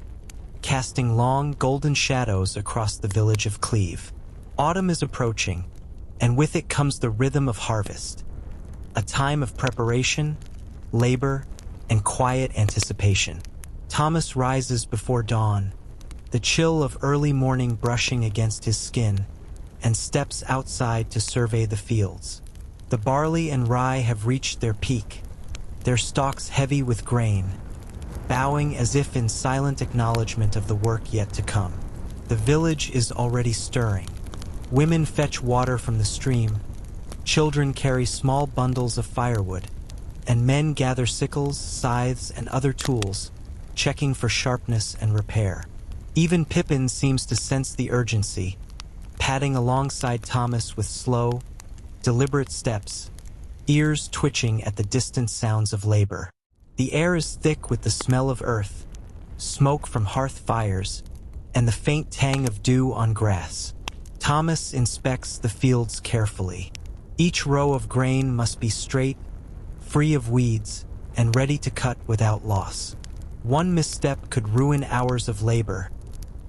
casting long, golden shadows across the village of Cleve. Autumn is approaching, and with it comes the rhythm of harvest, a time of preparation, labor, and quiet anticipation. Thomas rises before dawn, the chill of early morning brushing against his skin, and steps outside to survey the fields. The barley and rye have reached their peak, their stalks heavy with grain, bowing as if in silent acknowledgement of the work yet to come. The village is already stirring. Women fetch water from the stream, children carry small bundles of firewood, and men gather sickles, scythes, and other tools, checking for sharpness and repair. Even Pippin seems to sense the urgency, padding alongside Thomas with slow, deliberate steps, ears twitching at the distant sounds of labor. The air is thick with the smell of earth, smoke from hearth fires, and the faint tang of dew on grass. Thomas inspects the fields carefully. Each row of grain must be straight, free of weeds, and ready to cut without loss. One misstep could ruin hours of labor,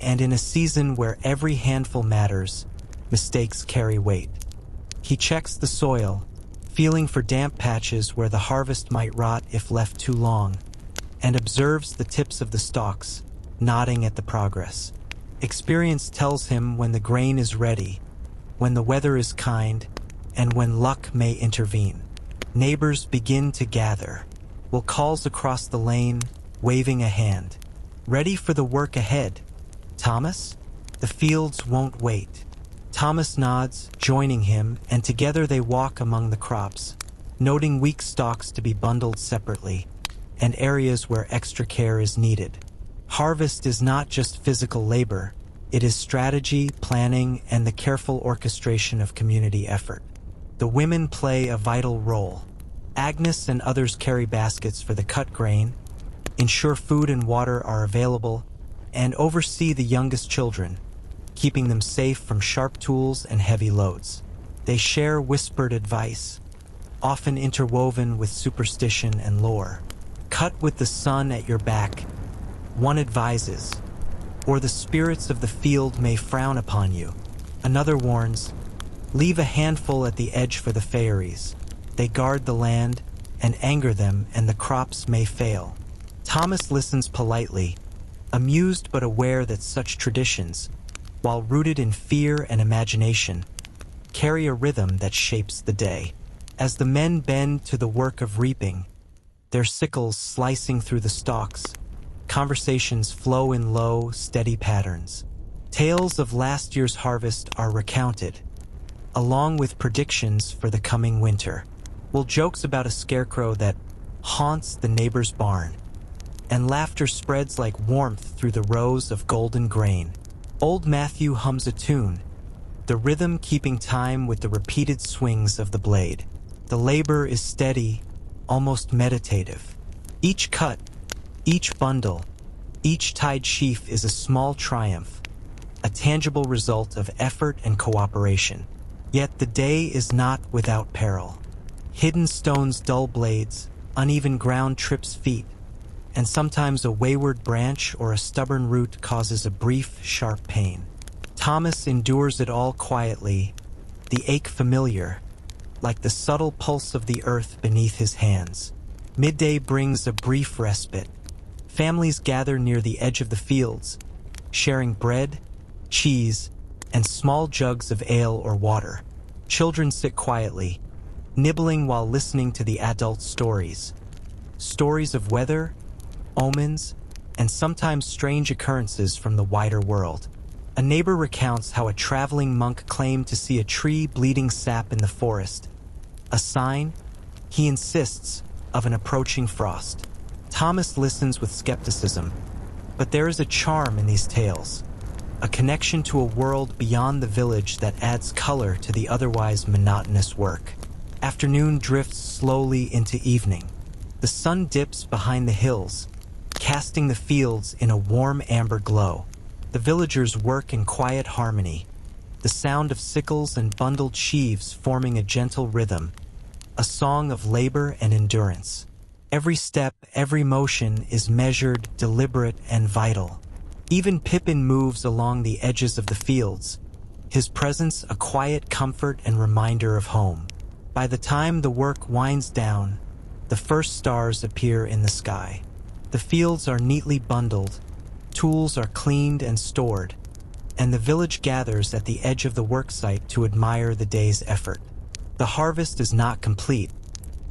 and in a season where every handful matters, mistakes carry weight. He checks the soil, feeling for damp patches where the harvest might rot if left too long, and observes the tips of the stalks, nodding at the progress. Experience tells him when the grain is ready, when the weather is kind, and when luck may intervene. Neighbors begin to gather, will calls across the lane, waving a hand. Ready for the work ahead, Thomas? The fields won't wait. Thomas nods, joining him, and together they walk among the crops, noting weak stalks to be bundled separately, and areas where extra care is needed. Harvest is not just physical labor, it is strategy, planning, and the careful orchestration of community effort. The women play a vital role. Agnes and others carry baskets for the cut grain, ensure food and water are available, and oversee the youngest children, keeping them safe from sharp tools and heavy loads. They share whispered advice, often interwoven with superstition and lore. Cut with the sun at your back, one advises, or the spirits of the field may frown upon you. Another warns, leave a handful at the edge for the fairies. They guard the land, and anger them, and the crops may fail. Thomas listens politely, amused but aware that such traditions, while rooted in fear and imagination, carry a rhythm that shapes the day. As the men bend to the work of reaping, their sickles slicing through the stalks, conversations flow in low, steady patterns. Tales of last year's harvest are recounted, along with predictions for the coming winter. Jokes about a scarecrow that haunts the neighbor's barn, and laughter spreads like warmth through the rows of golden grain. Old Matthew hums a tune, the rhythm keeping time with the repeated swings of the blade. The labor is steady, almost meditative. Each cut, each bundle, each tied sheaf is a small triumph, a tangible result of effort and cooperation. Yet the day is not without peril. Hidden stones dull blades, uneven ground trips feet, and sometimes a wayward branch or a stubborn root causes a brief, sharp pain. Thomas endures it all quietly, the ache familiar, like the subtle pulse of the earth beneath his hands. Midday brings a brief respite. Families gather near the edge of the fields, sharing bread, cheese, and small jugs of ale or water. Children sit quietly, nibbling while listening to the adults' stories. Stories of weather, omens, and sometimes strange occurrences from the wider world. A neighbor recounts how a traveling monk claimed to see a tree bleeding sap in the forest, a sign, he insists, of an approaching frost. Thomas listens with skepticism, but there is a charm in these tales, a connection to a world beyond the village that adds color to the otherwise monotonous work. Afternoon drifts slowly into evening. The sun dips behind the hills, casting the fields in a warm amber glow. The villagers work in quiet harmony, the sound of sickles and bundled sheaves forming a gentle rhythm, a song of labor and endurance. Every step, every motion is measured, deliberate, and vital. Even Pippin moves along the edges of the fields, his presence a quiet comfort and reminder of home. By the time the work winds down, the first stars appear in the sky. The fields are neatly bundled, tools are cleaned and stored, and the village gathers at the edge of the worksite to admire the day's effort. The harvest is not complete,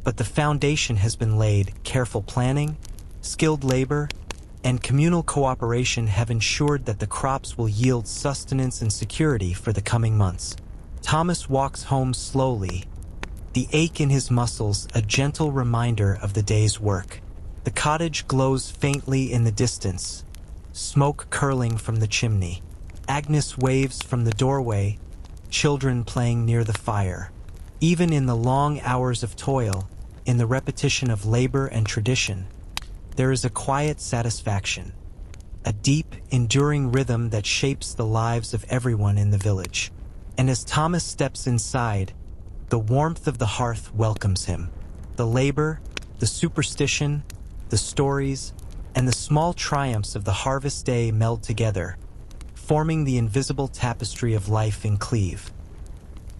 but the foundation has been laid. Careful planning, skilled labor, and communal cooperation have ensured that the crops will yield sustenance and security for the coming months. Thomas walks home slowly, the ache in his muscles a gentle reminder of the day's work. The cottage glows faintly in the distance, smoke curling from the chimney. Agnes waves from the doorway, children playing near the fire. Even in the long hours of toil, in the repetition of labor and tradition, there is a quiet satisfaction, a deep, enduring rhythm that shapes the lives of everyone in the village. And as Thomas steps inside, the warmth of the hearth welcomes him. The labor, the superstition, the stories, and the small triumphs of the harvest day meld together, forming the invisible tapestry of life in Cleve.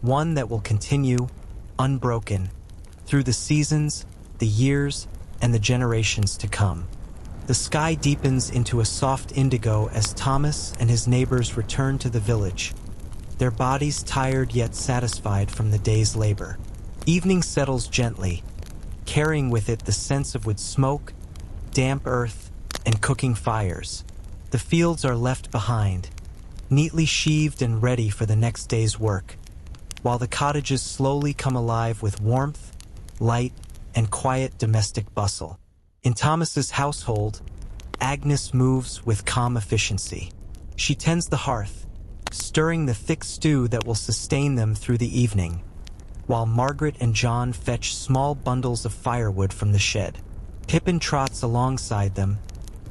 One that will continue, unbroken, through the seasons, the years, and the generations to come. The sky deepens into a soft indigo as Thomas and his neighbors return to the village, their bodies tired yet satisfied from the day's labor. Evening settles gently, carrying with it the sense of wood smoke, damp earth, and cooking fires. The fields are left behind, neatly sheaved and ready for the next day's work, while the cottages slowly come alive with warmth, light, and quiet domestic bustle. In Thomas's household, Agnes moves with calm efficiency. She tends the hearth, stirring the thick stew that will sustain them through the evening, while Margaret and John fetch small bundles of firewood from the shed. Pippin trots alongside them,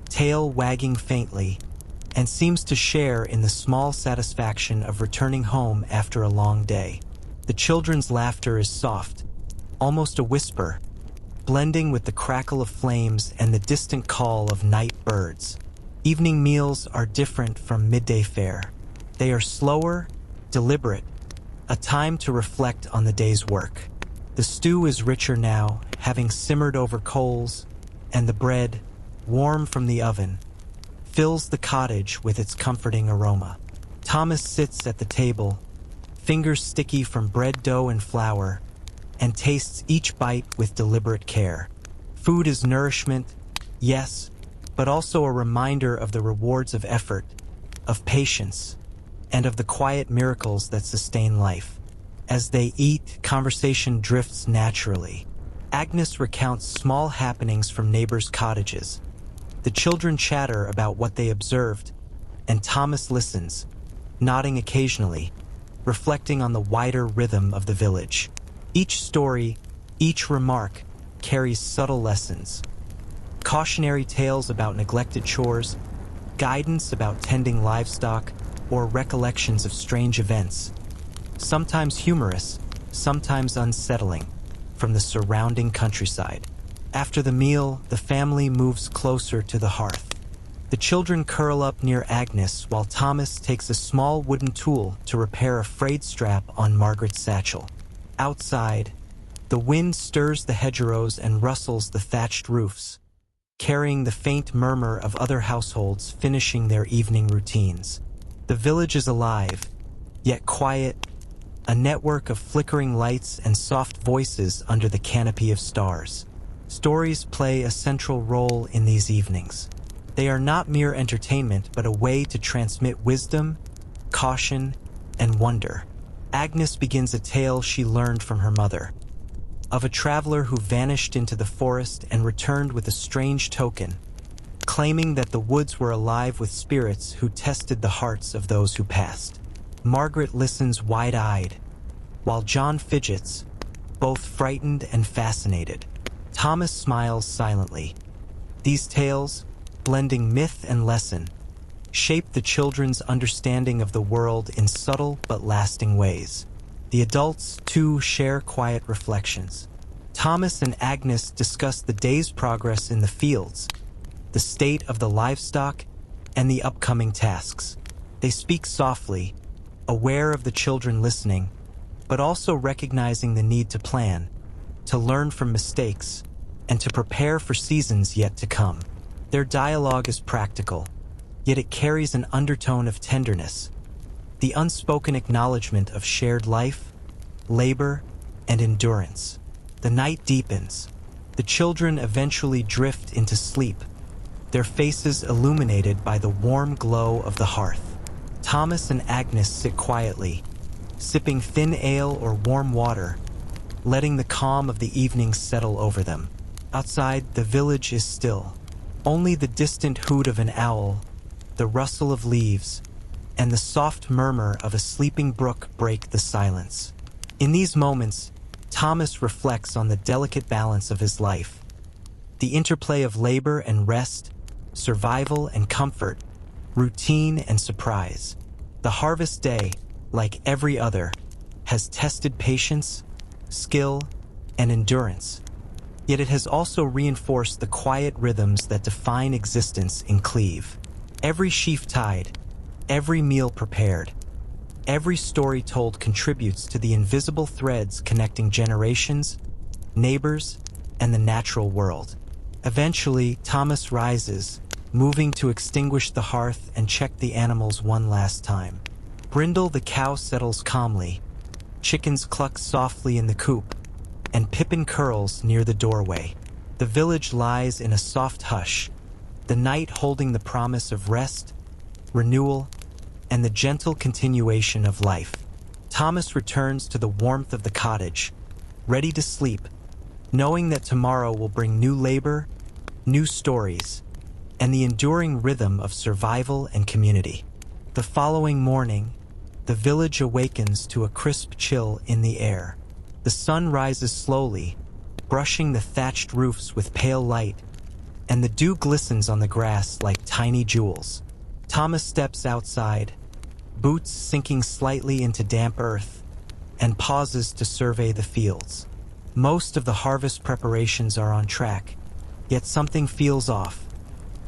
tail wagging faintly, and seems to share in the small satisfaction of returning home after a long day. The children's laughter is soft, almost a whisper, blending with the crackle of flames and the distant call of night birds. Evening meals are different from midday fare. They are slower, deliberate, a time to reflect on the day's work. The stew is richer now, having simmered over coals, and the bread, warm from the oven, fills the cottage with its comforting aroma. Thomas sits at the table, fingers sticky from bread dough and flour, and tastes each bite with deliberate care. Food is nourishment, yes, but also a reminder of the rewards of effort, of patience, and of the quiet miracles that sustain life. As they eat, conversation drifts naturally. Agnes recounts small happenings from neighbors' cottages. The children chatter about what they observed, and Thomas listens, nodding occasionally, reflecting on the wider rhythm of the village. Each story, each remark, carries subtle lessons. Cautionary tales about neglected chores, guidance about tending livestock, or recollections of strange events, sometimes humorous, sometimes unsettling, from the surrounding countryside. After the meal, the family moves closer to the hearth. The children curl up near Agnes while Thomas takes a small wooden tool to repair a frayed strap on Margaret's satchel. Outside, the wind stirs the hedgerows and rustles the thatched roofs, carrying the faint murmur of other households finishing their evening routines. The village is alive, yet quiet, a network of flickering lights and soft voices under the canopy of stars. Stories play a central role in these evenings. They are not mere entertainment, but a way to transmit wisdom, caution, and wonder. Agnes begins a tale she learned from her mother, of a traveler who vanished into the forest and returned with a strange token, claiming that the woods were alive with spirits who tested the hearts of those who passed. Margaret listens wide-eyed, while John fidgets, both frightened and fascinated. Thomas smiles silently. These tales, blending myth and lesson, shape the children's understanding of the world in subtle but lasting ways. The adults, too, share quiet reflections. Thomas and Agnes discuss the day's progress in the fields, the state of the livestock, and the upcoming tasks. They speak softly, aware of the children listening, but also recognizing the need to plan, to learn from mistakes, and to prepare for seasons yet to come. Their dialogue is practical, yet it carries an undertone of tenderness, the unspoken acknowledgement of shared life, labor, and endurance. The night deepens. The children eventually drift into sleep, their faces illuminated by the warm glow of the hearth. Thomas and Agnes sit quietly, sipping thin ale or warm water, letting the calm of the evening settle over them. Outside, the village is still. Only the distant hoot of an owl, the rustle of leaves, and the soft murmur of a sleeping brook break the silence. In these moments, Thomas reflects on the delicate balance of his life, the interplay of labor and rest, survival and comfort, routine and surprise. The harvest day, like every other, has tested patience, skill, and endurance. Yet it has also reinforced the quiet rhythms that define existence in Cleve. Every sheaf tied, every meal prepared, every story told contributes to the invisible threads connecting generations, neighbors, and the natural world. Eventually, Thomas rises, moving to extinguish the hearth and check the animals one last time. Brindle the cow settles calmly, chickens cluck softly in the coop, and Pippin curls near the doorway. The village lies in a soft hush, the night holding the promise of rest, renewal, and the gentle continuation of life. Thomas returns to the warmth of the cottage, ready to sleep, knowing that tomorrow will bring new labor, new stories, and the enduring rhythm of survival and community. The following morning, the village awakens to a crisp chill in the air. The sun rises slowly, brushing the thatched roofs with pale light, and the dew glistens on the grass like tiny jewels. Thomas steps outside, boots sinking slightly into damp earth, and pauses to survey the fields. Most of the harvest preparations are on track, yet something feels off.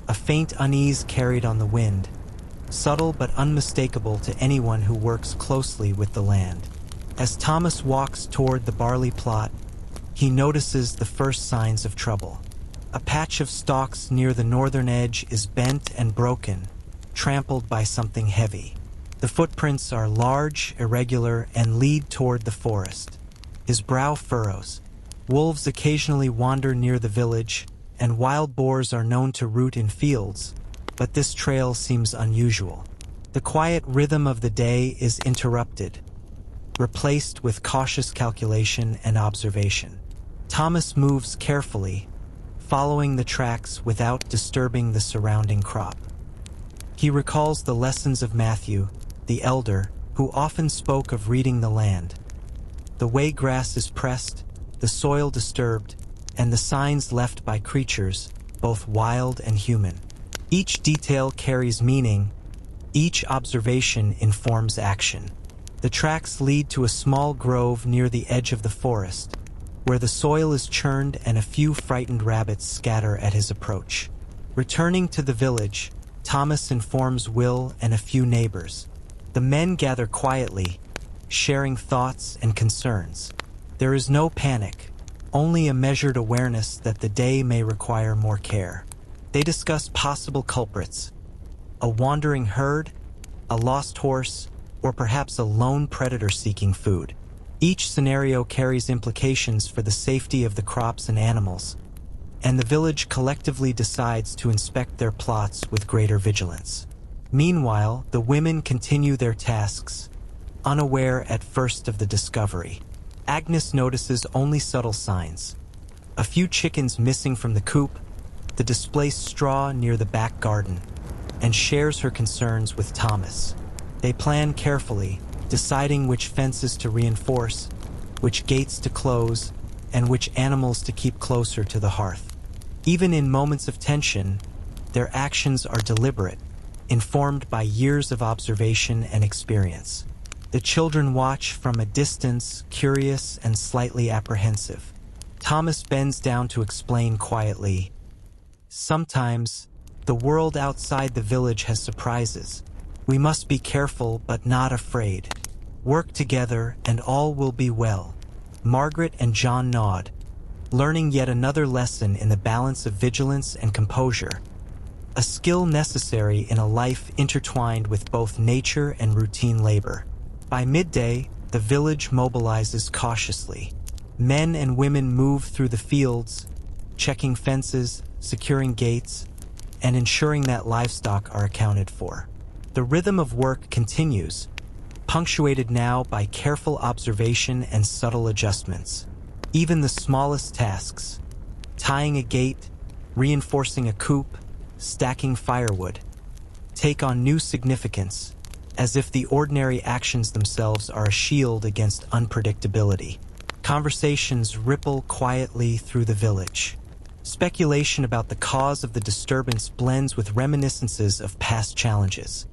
A faint unease carried on the wind, subtle but unmistakable to anyone who works closely with the land. As Thomas walks toward the barley plot, he notices the first signs of trouble. A patch of stalks near the northern edge is bent and broken, trampled by something heavy. The footprints are large, irregular, and lead toward the forest. His brow furrows. Wolves occasionally wander near the village, and wild boars are known to root in fields, but this trail seems unusual. The quiet rhythm of the day is interrupted, replaced with cautious calculation and observation. Thomas moves carefully, following the tracks without disturbing the surrounding crop. He recalls the lessons of Matthew, the elder, who often spoke of reading the land. The way grass is pressed, the soil disturbed, and the signs left by creatures, both wild and human. Each detail carries meaning, each observation informs action. The tracks lead to a small grove near the edge of the forest, where the soil is churned and a few frightened rabbits scatter at his approach. Returning to the village, Thomas informs Will and a few neighbors. The men gather quietly, sharing thoughts and concerns. There is no panic, only a measured awareness that the day may require more care. They discuss possible culprits: a wandering herd, a lost horse, or perhaps a lone predator seeking food. Each scenario carries implications for the safety of the crops and animals, and the village collectively decides to inspect their plots with greater vigilance. Meanwhile, the women continue their tasks, unaware at first of the discovery. Agnes notices only subtle signs: a few chickens missing from the coop, the displaced straw near the back garden, and shares her concerns with Thomas. They plan carefully, deciding which fences to reinforce, which gates to close, and which animals to keep closer to the hearth. Even in moments of tension, their actions are deliberate, informed by years of observation and experience. The children watch from a distance, curious and slightly apprehensive. Thomas bends down to explain quietly, "Sometimes, the world outside the village has surprises. We must be careful but not afraid. Work together and all will be well." Margaret and John nod, learning yet another lesson in the balance of vigilance and composure, a skill necessary in a life intertwined with both nature and routine labor. By midday, the village mobilizes cautiously. Men and women move through the fields, checking fences, securing gates, and ensuring that livestock are accounted for. The rhythm of work continues, punctuated now by careful observation and subtle adjustments. Even the smallest tasks, tying a gate, reinforcing a coop, stacking firewood, take on new significance, as if the ordinary actions themselves are a shield against unpredictability. Conversations ripple quietly through the village. Speculation about the cause of the disturbance blends with reminiscences of past challenges: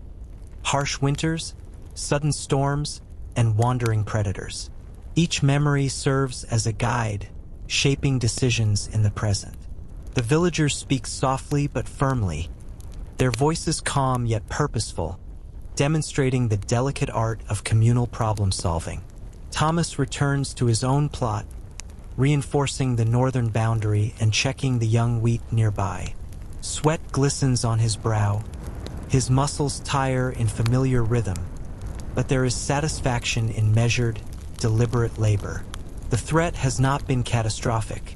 harsh winters, sudden storms, and wandering predators. Each memory serves as a guide, shaping decisions in the present. The villagers speak softly but firmly, their voices calm yet purposeful, demonstrating the delicate art of communal problem-solving. Thomas returns to his own plot, reinforcing the northern boundary and checking the young wheat nearby. Sweat glistens on his brow, his muscles tire in familiar rhythm, but there is satisfaction in measured, deliberate labor. The threat has not been catastrophic,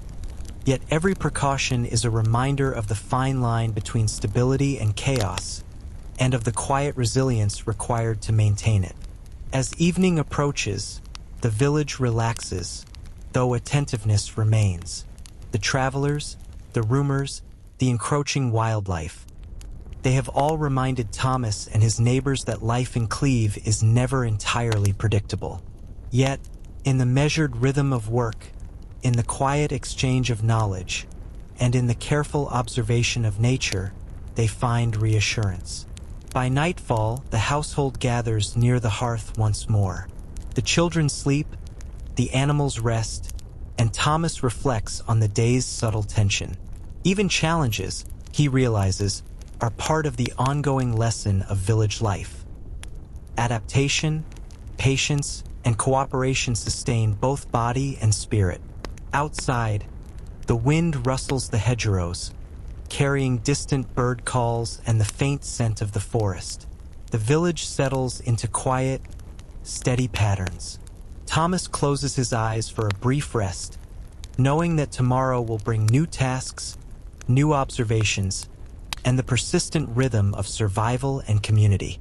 yet every precaution is a reminder of the fine line between stability and chaos, and of the quiet resilience required to maintain it. As evening approaches, the village relaxes, though attentiveness remains. The travelers, the rumors, the encroaching wildlife. They have all reminded Thomas and his neighbors that life in Cleve is never entirely predictable. Yet, in the measured rhythm of work, in the quiet exchange of knowledge, and in the careful observation of nature, they find reassurance. By nightfall, the household gathers near the hearth once more. The children sleep, the animals rest, and Thomas reflects on the day's subtle tension. Even challenges, he realizes, are part of the ongoing lesson of village life. Adaptation, patience, and cooperation sustain both body and spirit. Outside, the wind rustles the hedgerows, carrying distant bird calls and the faint scent of the forest. The village settles into quiet, steady patterns. Thomas closes his eyes for a brief rest, knowing that tomorrow will bring new tasks, new observations, and the persistent rhythm of survival and community.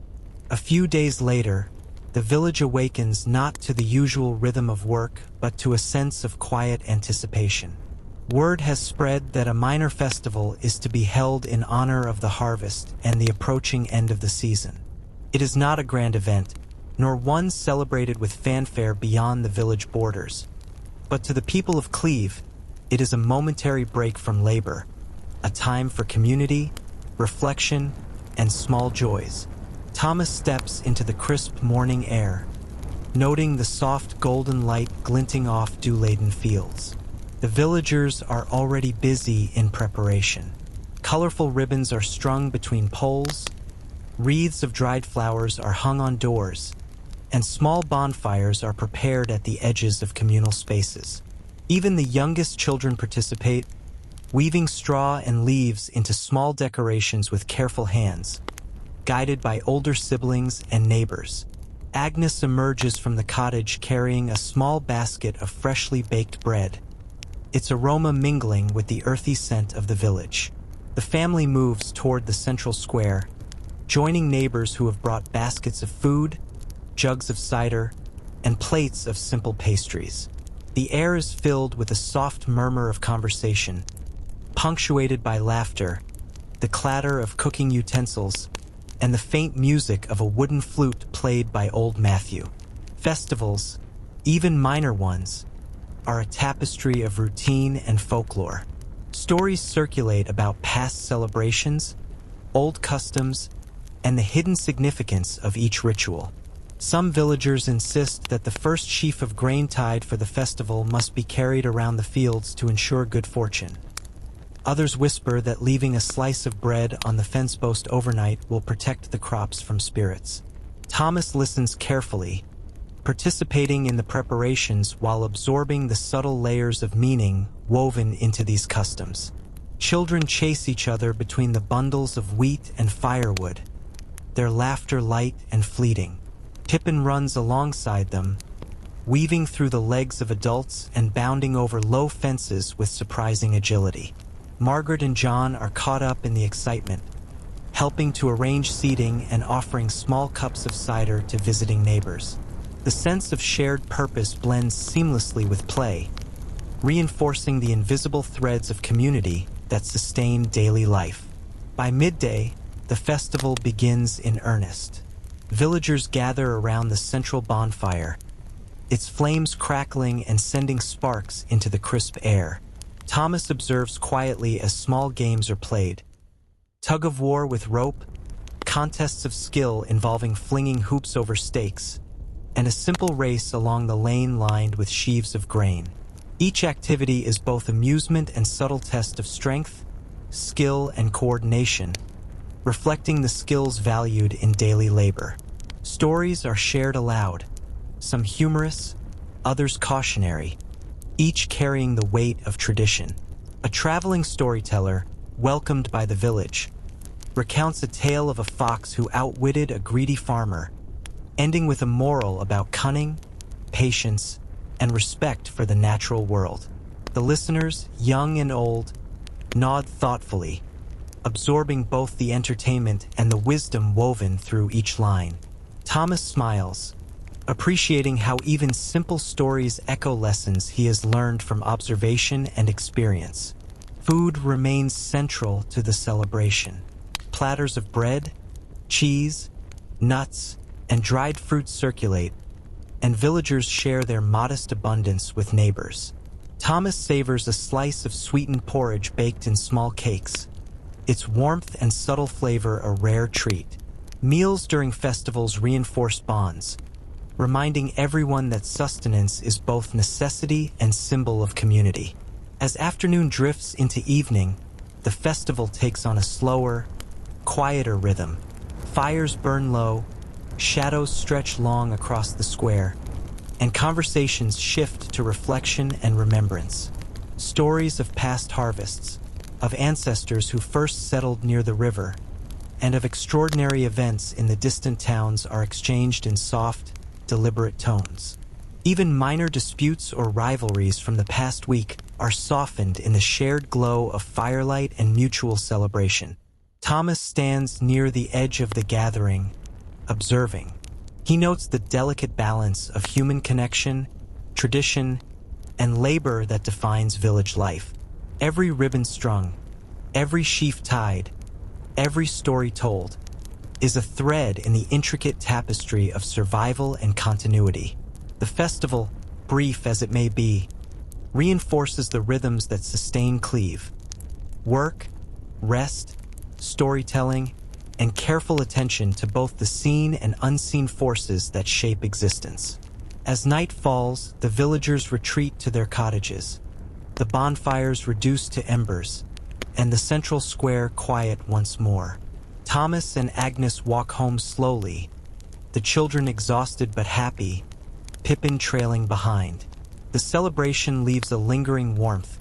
A few days later, the village awakens not to the usual rhythm of work, but to a sense of quiet anticipation. Word has spread that a minor festival is to be held in honor of the harvest and the approaching end of the season. It is not a grand event, nor one celebrated with fanfare beyond the village borders. But to the people of Cleve, it is a momentary break from labor, a time for community, reflection, and small joys. Thomas steps into the crisp morning air, noting the soft golden light glinting off dew-laden fields. The villagers are already busy in preparation. Colorful ribbons are strung between poles, wreaths of dried flowers are hung on doors, and small bonfires are prepared at the edges of communal spaces. Even the youngest children participate, weaving straw and leaves into small decorations with careful hands, guided by older siblings and neighbors. Agnes emerges from the cottage carrying a small basket of freshly baked bread, its aroma mingling with the earthy scent of the village. The family moves toward the central square, joining neighbors who have brought baskets of food, jugs of cider, and plates of simple pastries. The air is filled with a soft murmur of conversation, punctuated by laughter, the clatter of cooking utensils, and the faint music of a wooden flute played by old Matthew. Festivals, even minor ones, are a tapestry of routine and folklore. Stories circulate about past celebrations, old customs, and the hidden significance of each ritual. Some villagers insist that the first sheaf of grain tied for the festival must be carried around the fields to ensure good fortune. Others whisper that leaving a slice of bread on the fence post overnight will protect the crops from spirits. Thomas listens carefully, participating in the preparations while absorbing the subtle layers of meaning woven into these customs. Children chase each other between the bundles of wheat and firewood, their laughter light and fleeting. Pippin runs alongside them, weaving through the legs of adults and bounding over low fences with surprising agility. Margaret and John are caught up in the excitement, helping to arrange seating and offering small cups of cider to visiting neighbors. The sense of shared purpose blends seamlessly with play, reinforcing the invisible threads of community that sustain daily life. By midday, the festival begins in earnest. Villagers gather around the central bonfire, its flames crackling and sending sparks into the crisp air. Thomas observes quietly as small games are played. Tug-of-war with rope, contests of skill involving flinging hoops over stakes, and a simple race along the lane lined with sheaves of grain. Each activity is both amusement and subtle test of strength, skill, and coordination, reflecting the skills valued in daily labor. Stories are shared aloud, some humorous, others cautionary, each carrying the weight of tradition. A traveling storyteller, welcomed by the village, recounts a tale of a fox who outwitted a greedy farmer, ending with a moral about cunning, patience, and respect for the natural world. The listeners, young and old, nod thoughtfully, absorbing both the entertainment and the wisdom woven through each line. Thomas smiles, appreciating how even simple stories echo lessons he has learned from observation and experience. Food remains central to the celebration. Platters of bread, cheese, nuts, and dried fruits circulate, and villagers share their modest abundance with neighbors. Thomas savors a slice of sweetened porridge baked in small cakes, its warmth and subtle flavor a rare treat. Meals during festivals reinforce bonds, reminding everyone that sustenance is both necessity and symbol of community. As afternoon drifts into evening, the festival takes on a slower, quieter rhythm. Fires burn low, shadows stretch long across the square, and conversations shift to reflection and remembrance. Stories of past harvests, of ancestors who first settled near the river, and of extraordinary events in the distant towns are exchanged in soft, deliberate tones. Even minor disputes or rivalries from the past week are softened in the shared glow of firelight and mutual celebration. Thomas stands near the edge of the gathering, observing. He notes the delicate balance of human connection, tradition, and labor that defines village life. Every ribbon strung, every sheaf tied, every story told is a thread in the intricate tapestry of survival and continuity. The festival, brief as it may be, reinforces the rhythms that sustain Cleve. Work, rest, storytelling, and careful attention to both the seen and unseen forces that shape existence. As night falls, the villagers retreat to their cottages, the bonfires reduced to embers, and the central square quiet once more. Thomas and Agnes walk home slowly, the children exhausted but happy, Pippin trailing behind. The celebration leaves a lingering warmth,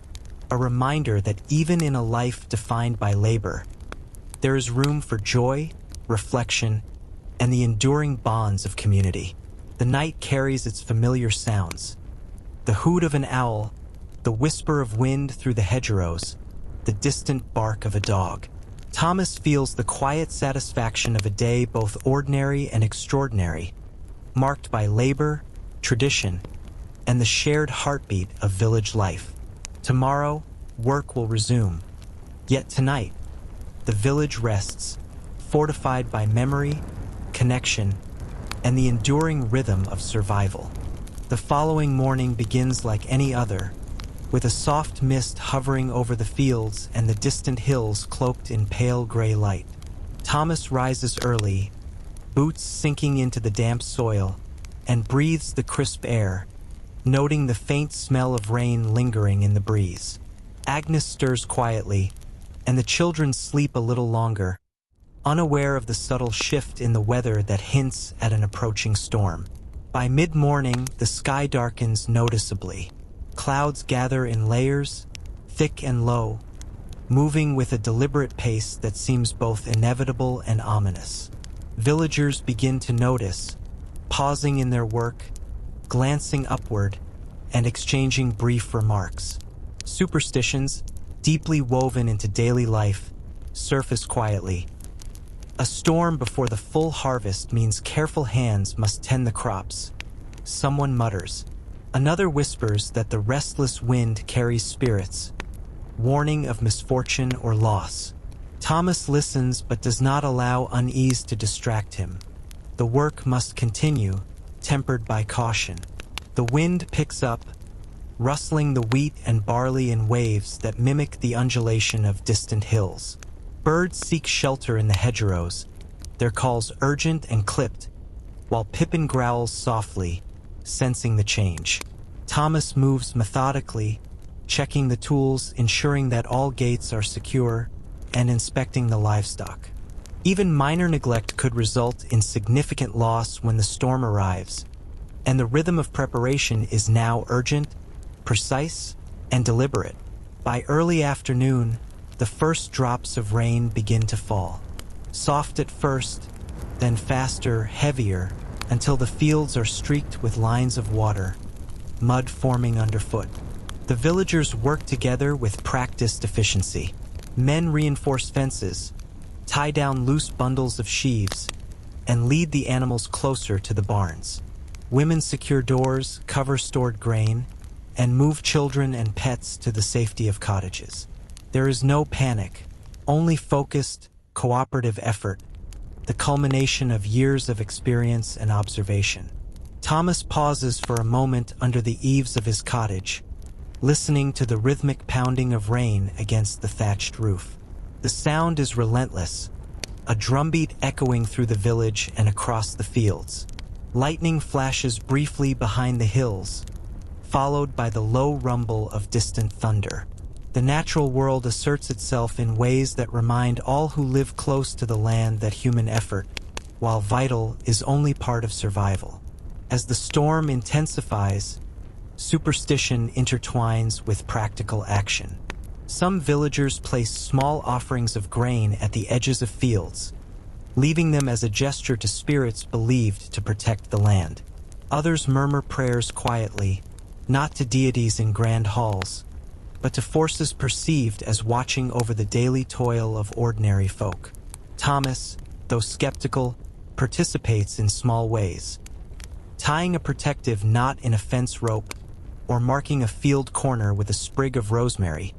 a reminder that even in a life defined by labor, there is room for joy, reflection, and the enduring bonds of community. The night carries its familiar sounds: the hoot of an owl, the whisper of wind through the hedgerows, the distant bark of a dog. Thomas feels the quiet satisfaction of a day both ordinary and extraordinary, marked by labor, tradition, and the shared heartbeat of village life. Tomorrow, work will resume. Yet tonight, the village rests, fortified by memory, connection, and the enduring rhythm of survival. The following morning begins like any other, with a soft mist hovering over the fields and the distant hills cloaked in pale gray light. Thomas rises early, boots sinking into the damp soil, and breathes the crisp air, noting the faint smell of rain lingering in the breeze. Agnes stirs quietly, and the children sleep a little longer, unaware of the subtle shift in the weather that hints at an approaching storm. By mid-morning, the sky darkens noticeably. Clouds gather in layers, thick and low, moving with a deliberate pace that seems both inevitable and ominous. Villagers begin to notice, pausing in their work, glancing upward, and exchanging brief remarks. Superstitions, deeply woven into daily life, surface quietly. A storm before the full harvest means careful hands must tend the crops. Someone mutters. Another whispers that the restless wind carries spirits, warning of misfortune or loss. Thomas listens but does not allow unease to distract him. The work must continue, tempered by caution. The wind picks up, rustling the wheat and barley in waves that mimic the undulation of distant hills. Birds seek shelter in the hedgerows, their calls urgent and clipped, while Pippin growls softly, sensing the change. Thomas moves methodically, checking the tools, ensuring that all gates are secure, and inspecting the livestock. Even minor neglect could result in significant loss when the storm arrives, and the rhythm of preparation is now urgent, precise, and deliberate. By early afternoon, the first drops of rain begin to fall. Soft at first, then faster, heavier, until the fields are streaked with lines of water, mud forming underfoot. The villagers work together with practiced efficiency. Men reinforce fences, tie down loose bundles of sheaves, and lead the animals closer to the barns. Women secure doors, cover stored grain, and move children and pets to the safety of cottages. There is no panic, only focused, cooperative effort, the culmination of years of experience and observation. Thomas pauses for a moment under the eaves of his cottage, listening to the rhythmic pounding of rain against the thatched roof. The sound is relentless, a drumbeat echoing through the village and across the fields. Lightning flashes briefly behind the hills, followed by the low rumble of distant thunder. The natural world asserts itself in ways that remind all who live close to the land that human effort, while vital, is only part of survival. As the storm intensifies, superstition intertwines with practical action. Some villagers place small offerings of grain at the edges of fields, leaving them as a gesture to spirits believed to protect the land. Others murmur prayers quietly, not to deities in grand halls, but to forces perceived as watching over the daily toil of ordinary folk. Thomas, though skeptical, participates in small ways, tying a protective knot in a fence rope or marking a field corner with a sprig of rosemary,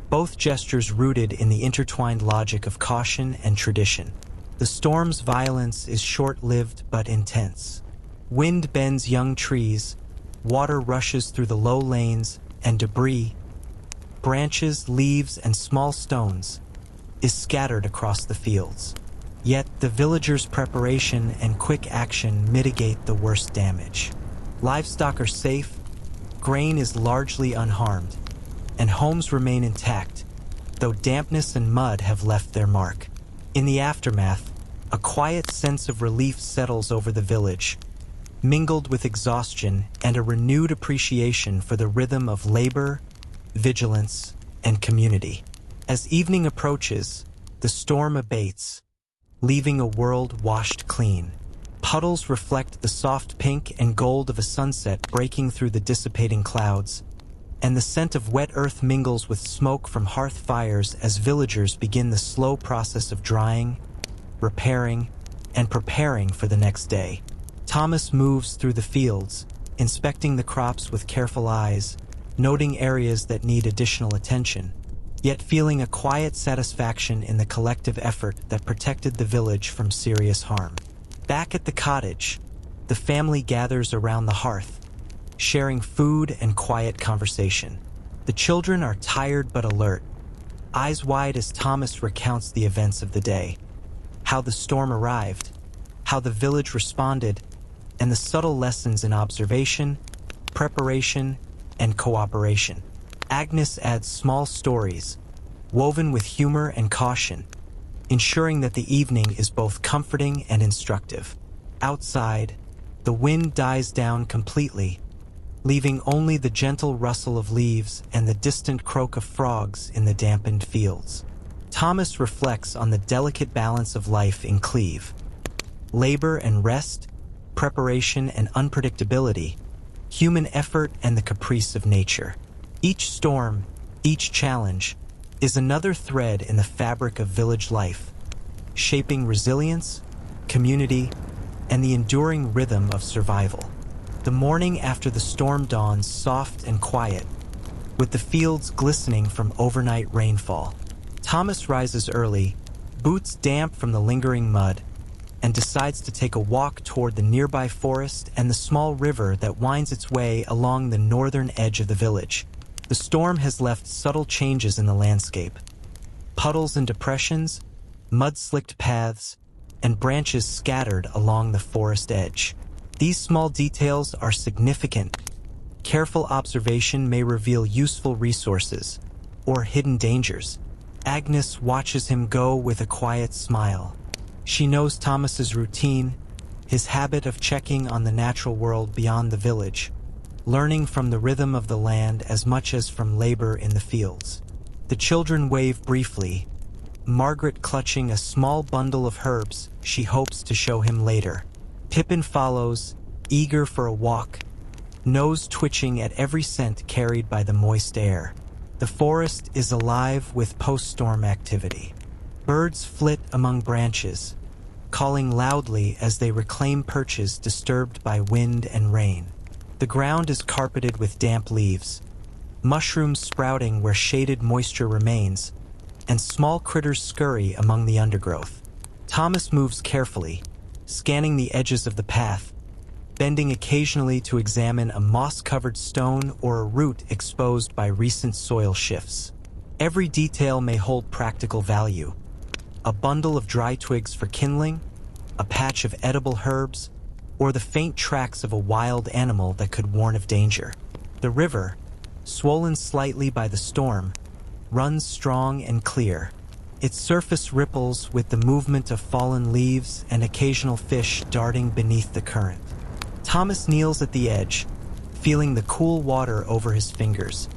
both gestures rooted in the intertwined logic of caution and tradition. The storm's violence is short-lived but intense. Wind bends young trees, water rushes through the low lanes, and debris, branches, leaves, and small stones, is scattered across the fields. Yet the villagers' preparation and quick action mitigate the worst damage. Livestock are safe, grain is largely unharmed, and homes remain intact, though dampness and mud have left their mark. In the aftermath, a quiet sense of relief settles over the village, mingled with exhaustion and a renewed appreciation for the rhythm of labor, vigilance, and community. As evening approaches, the storm abates, leaving a world washed clean. Puddles reflect the soft pink and gold of a sunset breaking through the dissipating clouds, and the scent of wet earth mingles with smoke from hearth fires as villagers begin the slow process of drying, repairing, and preparing for the next day. Thomas moves through the fields, inspecting the crops with careful eyes, noting areas that need additional attention, yet feeling a quiet satisfaction in the collective effort that protected the village from serious harm. Back at the cottage, the family gathers around the hearth, sharing food and quiet conversation. The children are tired but alert, eyes wide as Thomas recounts the events of the day, how the storm arrived, how the village responded, and the subtle lessons in observation, preparation, and cooperation. Agnes adds small stories, woven with humor and caution, ensuring that the evening is both comforting and instructive. Outside, the wind dies down completely, leaving only the gentle rustle of leaves and the distant croak of frogs in the dampened fields. Thomas reflects on the delicate balance of life in Cleve. Labor and rest, preparation and unpredictability, human effort and the caprice of nature. Each storm, each challenge, is another thread in the fabric of village life, shaping resilience, community, and the enduring rhythm of survival. The morning after the storm dawns soft and quiet, with the fields glistening from overnight rainfall. Thomas rises early, boots damp from the lingering mud, and decides to take a walk toward the nearby forest and the small river that winds its way along the northern edge of the village. The storm has left subtle changes in the landscape. Puddles and depressions, mud-slicked paths, and branches scattered along the forest edge. These small details are significant. Careful observation may reveal useful resources or hidden dangers. Agnes watches him go with a quiet smile. She knows Thomas's routine, his habit of checking on the natural world beyond the village, learning from the rhythm of the land as much as from labor in the fields. The children wave briefly, Margaret clutching a small bundle of herbs she hopes to show him later. Pippin follows, eager for a walk, nose twitching at every scent carried by the moist air. The forest is alive with post-storm activity. Birds flit among branches, calling loudly as they reclaim perches disturbed by wind and rain. The ground is carpeted with damp leaves, mushrooms sprouting where shaded moisture remains, and small critters scurry among the undergrowth. Thomas moves carefully, scanning the edges of the path, bending occasionally to examine a moss-covered stone or a root exposed by recent soil shifts. Every detail may hold practical value. A bundle of dry twigs for kindling, a patch of edible herbs, or the faint tracks of a wild animal that could warn of danger. The river, swollen slightly by the storm, runs strong and clear. Its surface ripples with the movement of fallen leaves and occasional fish darting beneath the current. Thomas kneels at the edge, feeling the cool water over his fingers,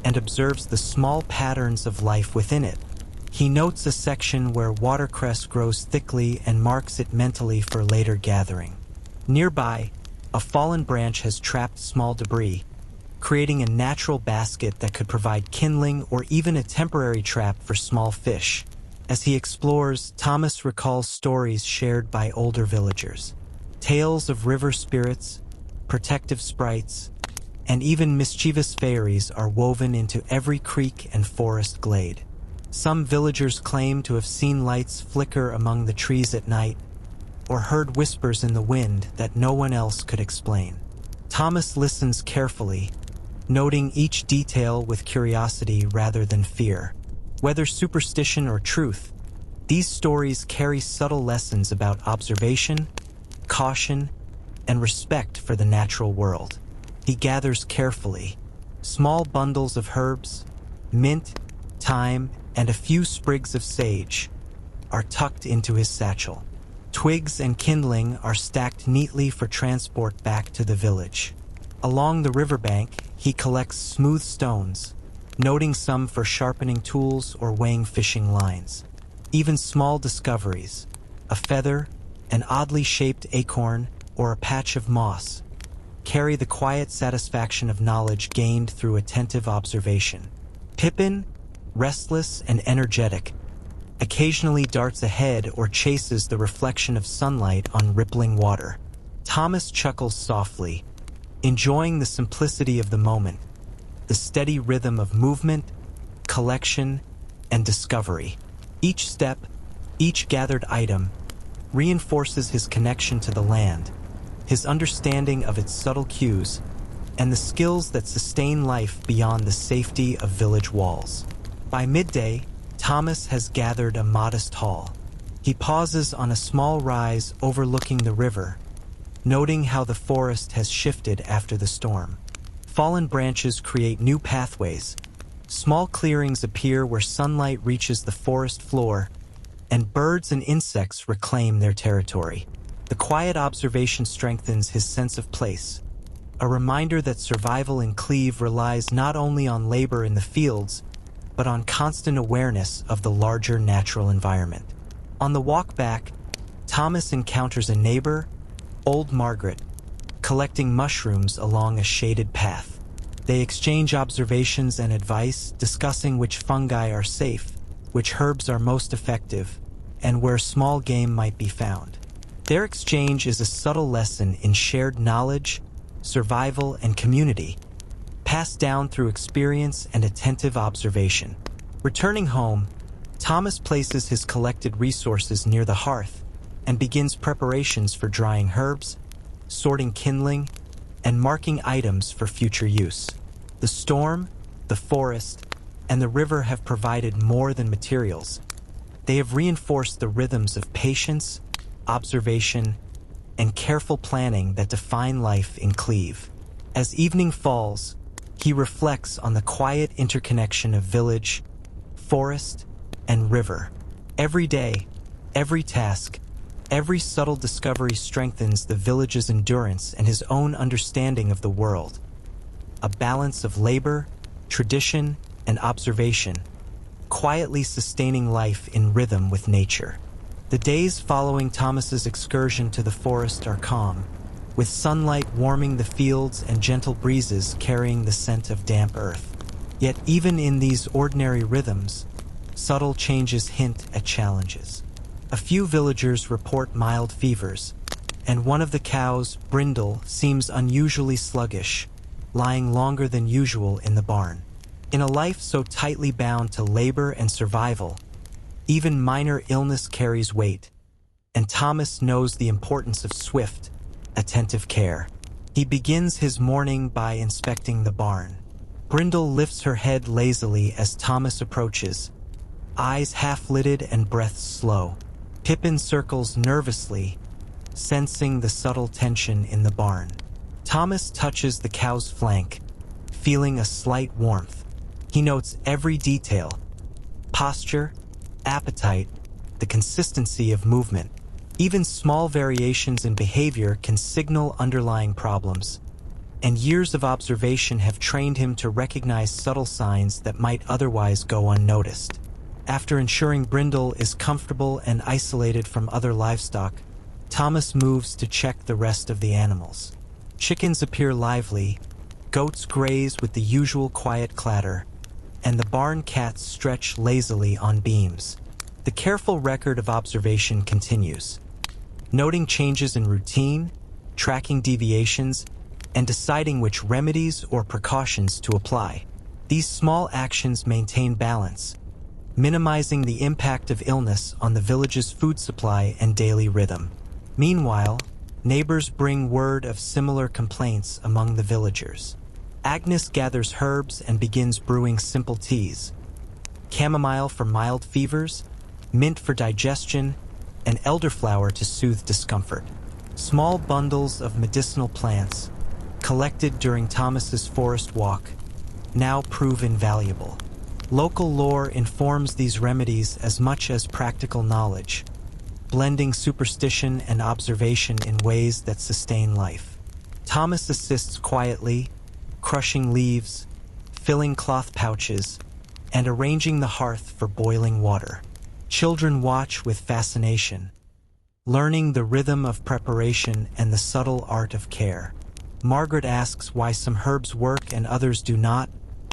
and observes the small patterns of life within it. He notes a section where watercress grows thickly and marks it mentally for later gathering. Nearby, a fallen branch has trapped small debris, creating a natural basket that could provide kindling or even a temporary trap for small fish. As he explores, Thomas recalls stories shared by older villagers. Tales of river spirits, protective sprites, and even mischievous fairies are woven into every creek and forest glade. Some villagers claim to have seen lights flicker among the trees at night, or heard whispers in the wind that no one else could explain. Thomas listens carefully, noting each detail with curiosity rather than fear. Whether superstition or truth, these stories carry subtle lessons about observation, caution, and respect for the natural world. He gathers carefully. Small bundles of herbs, mint, thyme, and a few sprigs of sage are tucked into his satchel. Twigs and kindling are stacked neatly for transport back to the village. Along the riverbank, he collects smooth stones, noting some for sharpening tools or weighing fishing lines. Even small discoveries, a feather, an oddly shaped acorn, or a patch of moss, carry the quiet satisfaction of knowledge gained through attentive observation. Pippin, restless and energetic, occasionally darts ahead or chases the reflection of sunlight on rippling water. Thomas chuckles softly, enjoying the simplicity of the moment, the steady rhythm of movement, collection, and discovery. Each step, each gathered item, reinforces his connection to the land, his understanding of its subtle cues, and the skills that sustain life beyond the safety of village walls. By midday, Thomas has gathered a modest haul. He pauses on a small rise overlooking the river, noting how the forest has shifted after the storm. Fallen branches create new pathways. Small clearings appear where sunlight reaches the forest floor, and birds and insects reclaim their territory. The quiet observation strengthens his sense of place, a reminder that survival in Cleve relies not only on labor in the fields, but on constant awareness of the larger natural environment. On the walk back, Thomas encounters a neighbor, Old Margaret, collecting mushrooms along a shaded path. They exchange observations and advice, discussing which fungi are safe, which herbs are most effective, and where small game might be found. Their exchange is a subtle lesson in shared knowledge, survival, and community, passed down through experience and attentive observation. Returning home, Thomas places his collected resources near the hearth and begins preparations for drying herbs, sorting kindling, and marking items for future use. The storm, the forest, and the river have provided more than materials. They have reinforced the rhythms of patience, observation, and careful planning that define life in Cleve. As evening falls, he reflects on the quiet interconnection of village, forest, and river. Every day, every task, every subtle discovery strengthens the village's endurance and his own understanding of the world. A balance of labor, tradition, and observation, quietly sustaining life in rhythm with nature. The days following Thomas's excursion to the forest are calm, with sunlight warming the fields and gentle breezes carrying the scent of damp earth. Yet even in these ordinary rhythms, subtle changes hint at challenges. A few villagers report mild fevers, and one of the cows, Brindle, seems unusually sluggish, lying longer than usual in the barn. In a life so tightly bound to labor and survival, even minor illness carries weight, and Thomas knows the importance of swift, attentive care. He begins his morning by inspecting the barn. Brindle lifts her head lazily as Thomas approaches, eyes half-lidded and breath slow. Pippin circles nervously, sensing the subtle tension in the barn. Thomas touches the cow's flank, feeling a slight warmth. He notes every detail: posture, appetite, the consistency of movement. Even small variations in behavior can signal underlying problems, and years of observation have trained him to recognize subtle signs that might otherwise go unnoticed. After ensuring Brindle is comfortable and isolated from other livestock, Thomas moves to check the rest of the animals. Chickens appear lively, goats graze with the usual quiet clatter, and the barn cats stretch lazily on beams. The careful record of observation continues, noting changes in routine, tracking deviations, and deciding which remedies or precautions to apply. These small actions maintain balance, minimizing the impact of illness on the village's food supply and daily rhythm. Meanwhile, neighbors bring word of similar complaints among the villagers. Agnes gathers herbs and begins brewing simple teas: chamomile for mild fevers, mint for digestion, and elderflower to soothe discomfort. Small bundles of medicinal plants, collected during Thomas's forest walk, now prove invaluable. Local lore informs these remedies as much as practical knowledge, blending superstition and observation in ways that sustain life. Thomas assists quietly, crushing leaves, filling cloth pouches, and arranging the hearth for boiling water. Children watch with fascination, learning the rhythm of preparation and the subtle art of care. Margaret asks why some herbs work and others do not,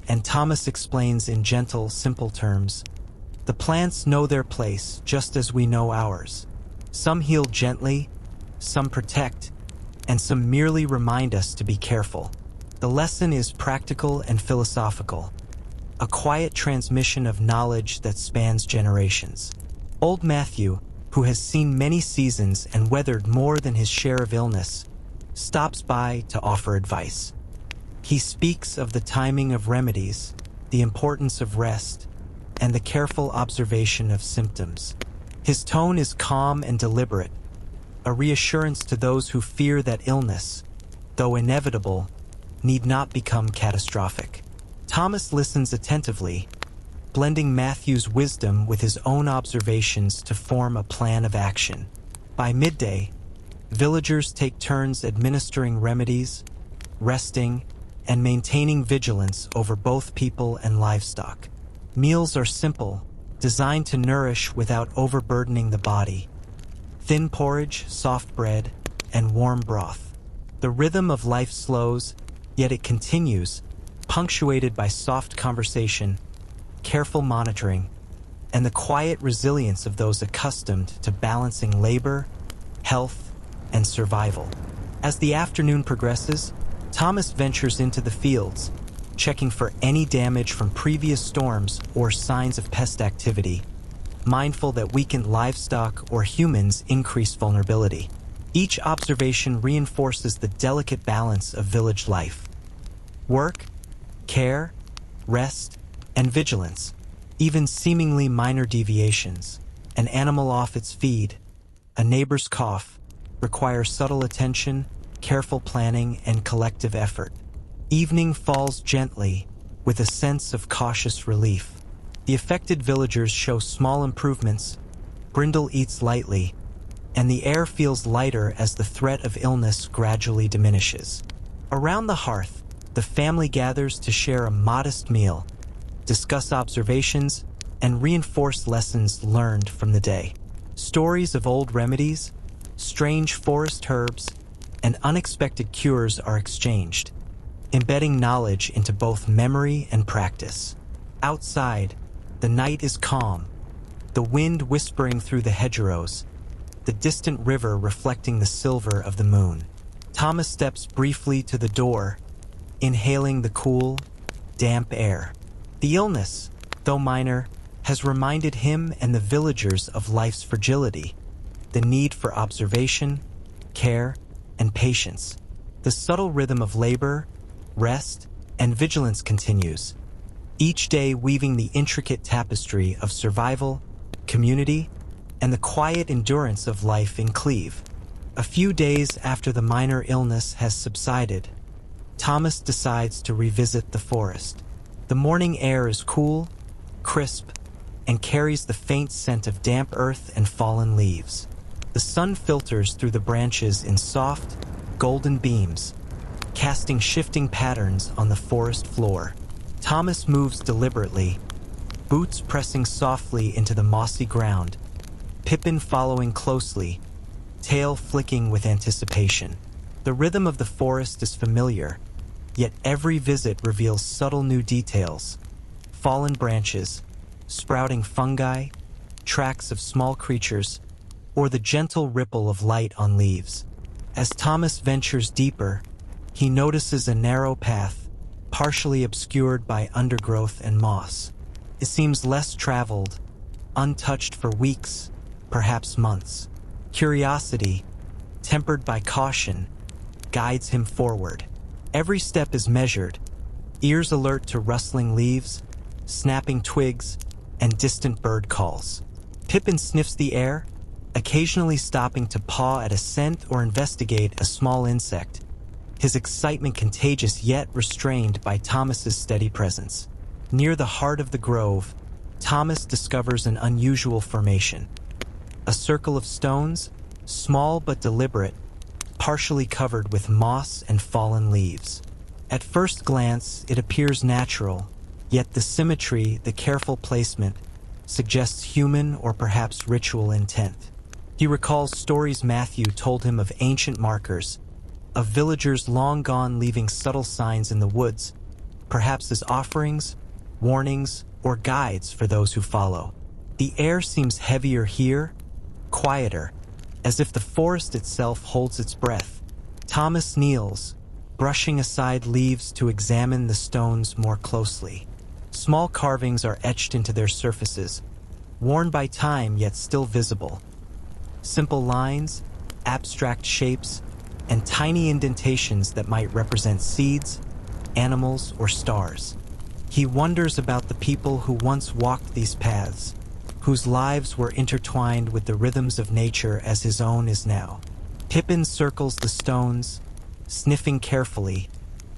and Thomas explains in gentle, simple terms, "The plants know their place just as we know ours. Some heal gently, some protect, and some merely remind us to be careful." The lesson is practical and philosophical, a quiet transmission of knowledge that spans generations. Old Matthew, who has seen many seasons and weathered more than his share of illness, stops by to offer advice. He speaks of the timing of remedies, the importance of rest, and the careful observation of symptoms. His tone is calm and deliberate, a reassurance to those who fear that illness, though inevitable, need not become catastrophic. Thomas listens attentively, blending Matthew's wisdom with his own observations to form a plan of action. By midday, villagers take turns administering remedies, resting, and maintaining vigilance over both people and livestock. Meals are simple, designed to nourish without overburdening the body: thin porridge, soft bread, and warm broth. The rhythm of life slows, yet it continues, punctuated by soft conversation, careful monitoring, and the quiet resilience of those accustomed to balancing labor, health, and survival. As the afternoon progresses, Thomas ventures into the fields, checking for any damage from previous storms or signs of pest activity, mindful that weakened livestock or humans increase vulnerability. Each observation reinforces the delicate balance of village life: work, care, rest, and vigilance. Even seemingly minor deviations, an animal off its feed, a neighbor's cough, require subtle attention, careful planning, and collective effort. Evening falls gently, with a sense of cautious relief. The affected villagers show small improvements, Brindle eats lightly, and the air feels lighter as the threat of illness gradually diminishes. Around the hearth, the family gathers to share a modest meal, discuss observations, and reinforce lessons learned from the day. Stories of old remedies, strange forest herbs, and unexpected cures are exchanged, embedding knowledge into both memory and practice. Outside, the night is calm, the wind whispering through the hedgerows, the distant river reflecting the silver of the moon. Thomas steps briefly to the door, inhaling the cool, damp air. The illness, though minor, has reminded him and the villagers of life's fragility, the need for observation, care, and patience. The subtle rhythm of labor, rest, and vigilance continues, each day weaving the intricate tapestry of survival, community, and the quiet endurance of life in Cleve. A few days after the minor illness has subsided, Thomas decides to revisit the forest. The morning air is cool, crisp, and carries the faint scent of damp earth and fallen leaves. The sun filters through the branches in soft, golden beams, casting shifting patterns on the forest floor. Thomas moves deliberately, boots pressing softly into the mossy ground, Pippin following closely, tail flicking with anticipation. The rhythm of the forest is familiar, yet every visit reveals subtle new details: fallen branches, sprouting fungi, tracks of small creatures, or the gentle ripple of light on leaves. As Thomas ventures deeper, he notices a narrow path, partially obscured by undergrowth and moss. It seems less traveled, untouched for weeks, perhaps months. Curiosity, tempered by caution, guides him forward. Every step is measured, ears alert to rustling leaves, snapping twigs, and distant bird calls. Pippin sniffs the air, occasionally stopping to paw at a scent or investigate a small insect, his excitement contagious yet restrained by Thomas's steady presence. Near the heart of the grove, Thomas discovers an unusual formation. A circle of stones, small but deliberate, partially covered with moss and fallen leaves. At first glance, it appears natural, yet the symmetry, the careful placement, suggests human or perhaps ritual intent. He recalls stories Matthew told him of ancient markers, of villagers long gone leaving subtle signs in the woods, perhaps as offerings, warnings, or guides for those who follow. The air seems heavier here, quieter, as if the forest itself holds its breath. Thomas kneels, brushing aside leaves to examine the stones more closely. Small carvings are etched into their surfaces, worn by time yet still visible. Simple lines, abstract shapes, and tiny indentations that might represent seeds, animals, or stars. He wonders about the people who once walked these paths, whose lives were intertwined with the rhythms of nature as his own is now. Pippin circles the stones, sniffing carefully,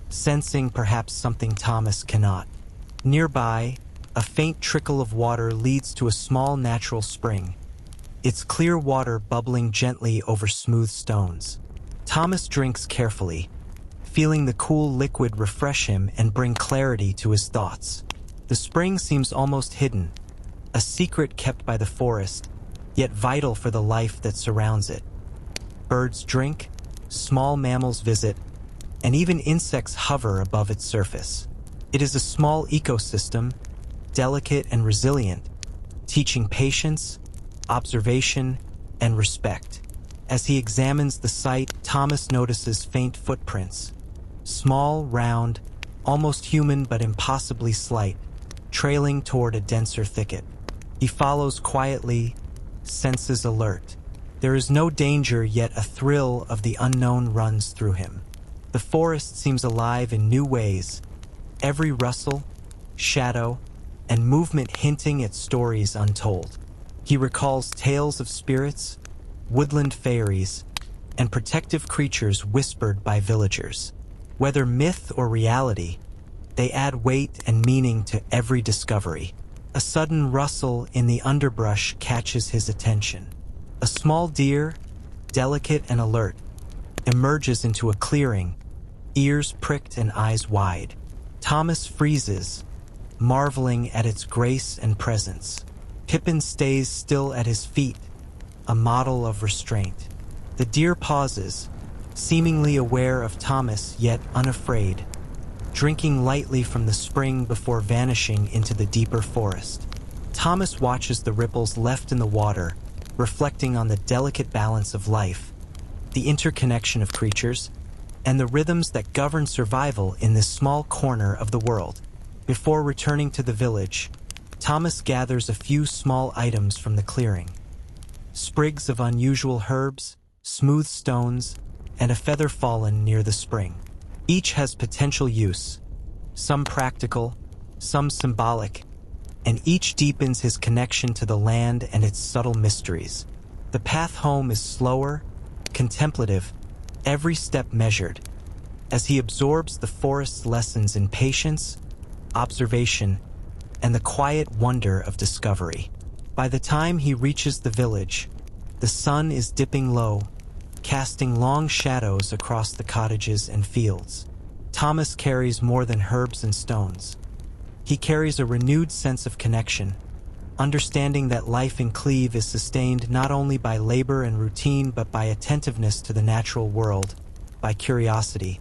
sensing perhaps something Thomas cannot. Nearby, a faint trickle of water leads to a small natural spring, its clear water bubbling gently over smooth stones. Thomas drinks carefully, feeling the cool liquid refresh him and bring clarity to his thoughts. The spring seems almost hidden, a secret kept by the forest, yet vital for the life that surrounds it. Birds drink, small mammals visit, and even insects hover above its surface. It is a small ecosystem, delicate and resilient, teaching patience, observation, and respect. As he examines the site, Thomas notices faint footprints, small, round, almost human but impossibly slight, trailing toward a denser thicket. He follows quietly, senses alert. There is no danger, yet a thrill of the unknown runs through him. The forest seems alive in new ways, every rustle, shadow, and movement hinting at stories untold. He recalls tales of spirits, woodland fairies, and protective creatures whispered by villagers. Whether myth or reality, they add weight and meaning to every discovery. A sudden rustle in the underbrush catches his attention. A small deer, delicate and alert, emerges into a clearing, ears pricked and eyes wide. Thomas freezes, marveling at its grace and presence. Pippin stays still at his feet, a model of restraint. The deer pauses, seemingly aware of Thomas yet unafraid, drinking lightly from the spring before vanishing into the deeper forest. Thomas watches the ripples left in the water, reflecting on the delicate balance of life, the interconnection of creatures, and the rhythms that govern survival in this small corner of the world. Before returning to the village, Thomas gathers a few small items from the clearing: sprigs of unusual herbs, smooth stones, and a feather fallen near the spring. Each has potential use, some practical, some symbolic, and each deepens his connection to the land and its subtle mysteries. The path home is slower, contemplative, every step measured, as he absorbs the forest's lessons in patience, observation, and the quiet wonder of discovery. By the time he reaches the village, the sun is dipping low, casting long shadows across the cottages and fields. Thomas carries more than herbs and stones. He carries a renewed sense of connection, understanding that life in Cleve is sustained not only by labor and routine but by attentiveness to the natural world, by curiosity,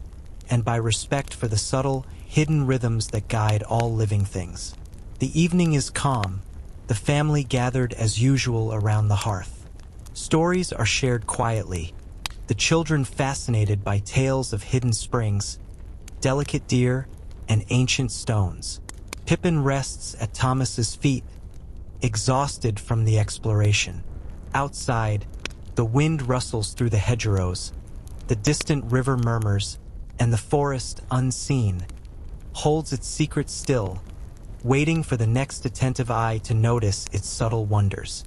and by respect for the subtle, hidden rhythms that guide all living things. The evening is calm, the family gathered as usual around the hearth. Stories are shared quietly, the children fascinated by tales of hidden springs, delicate deer, and ancient stones. Pippin rests at Thomas's feet, exhausted from the exploration. Outside, the wind rustles through the hedgerows, the distant river murmurs, and the forest, unseen, holds its secret still, waiting for the next attentive eye to notice its subtle wonders.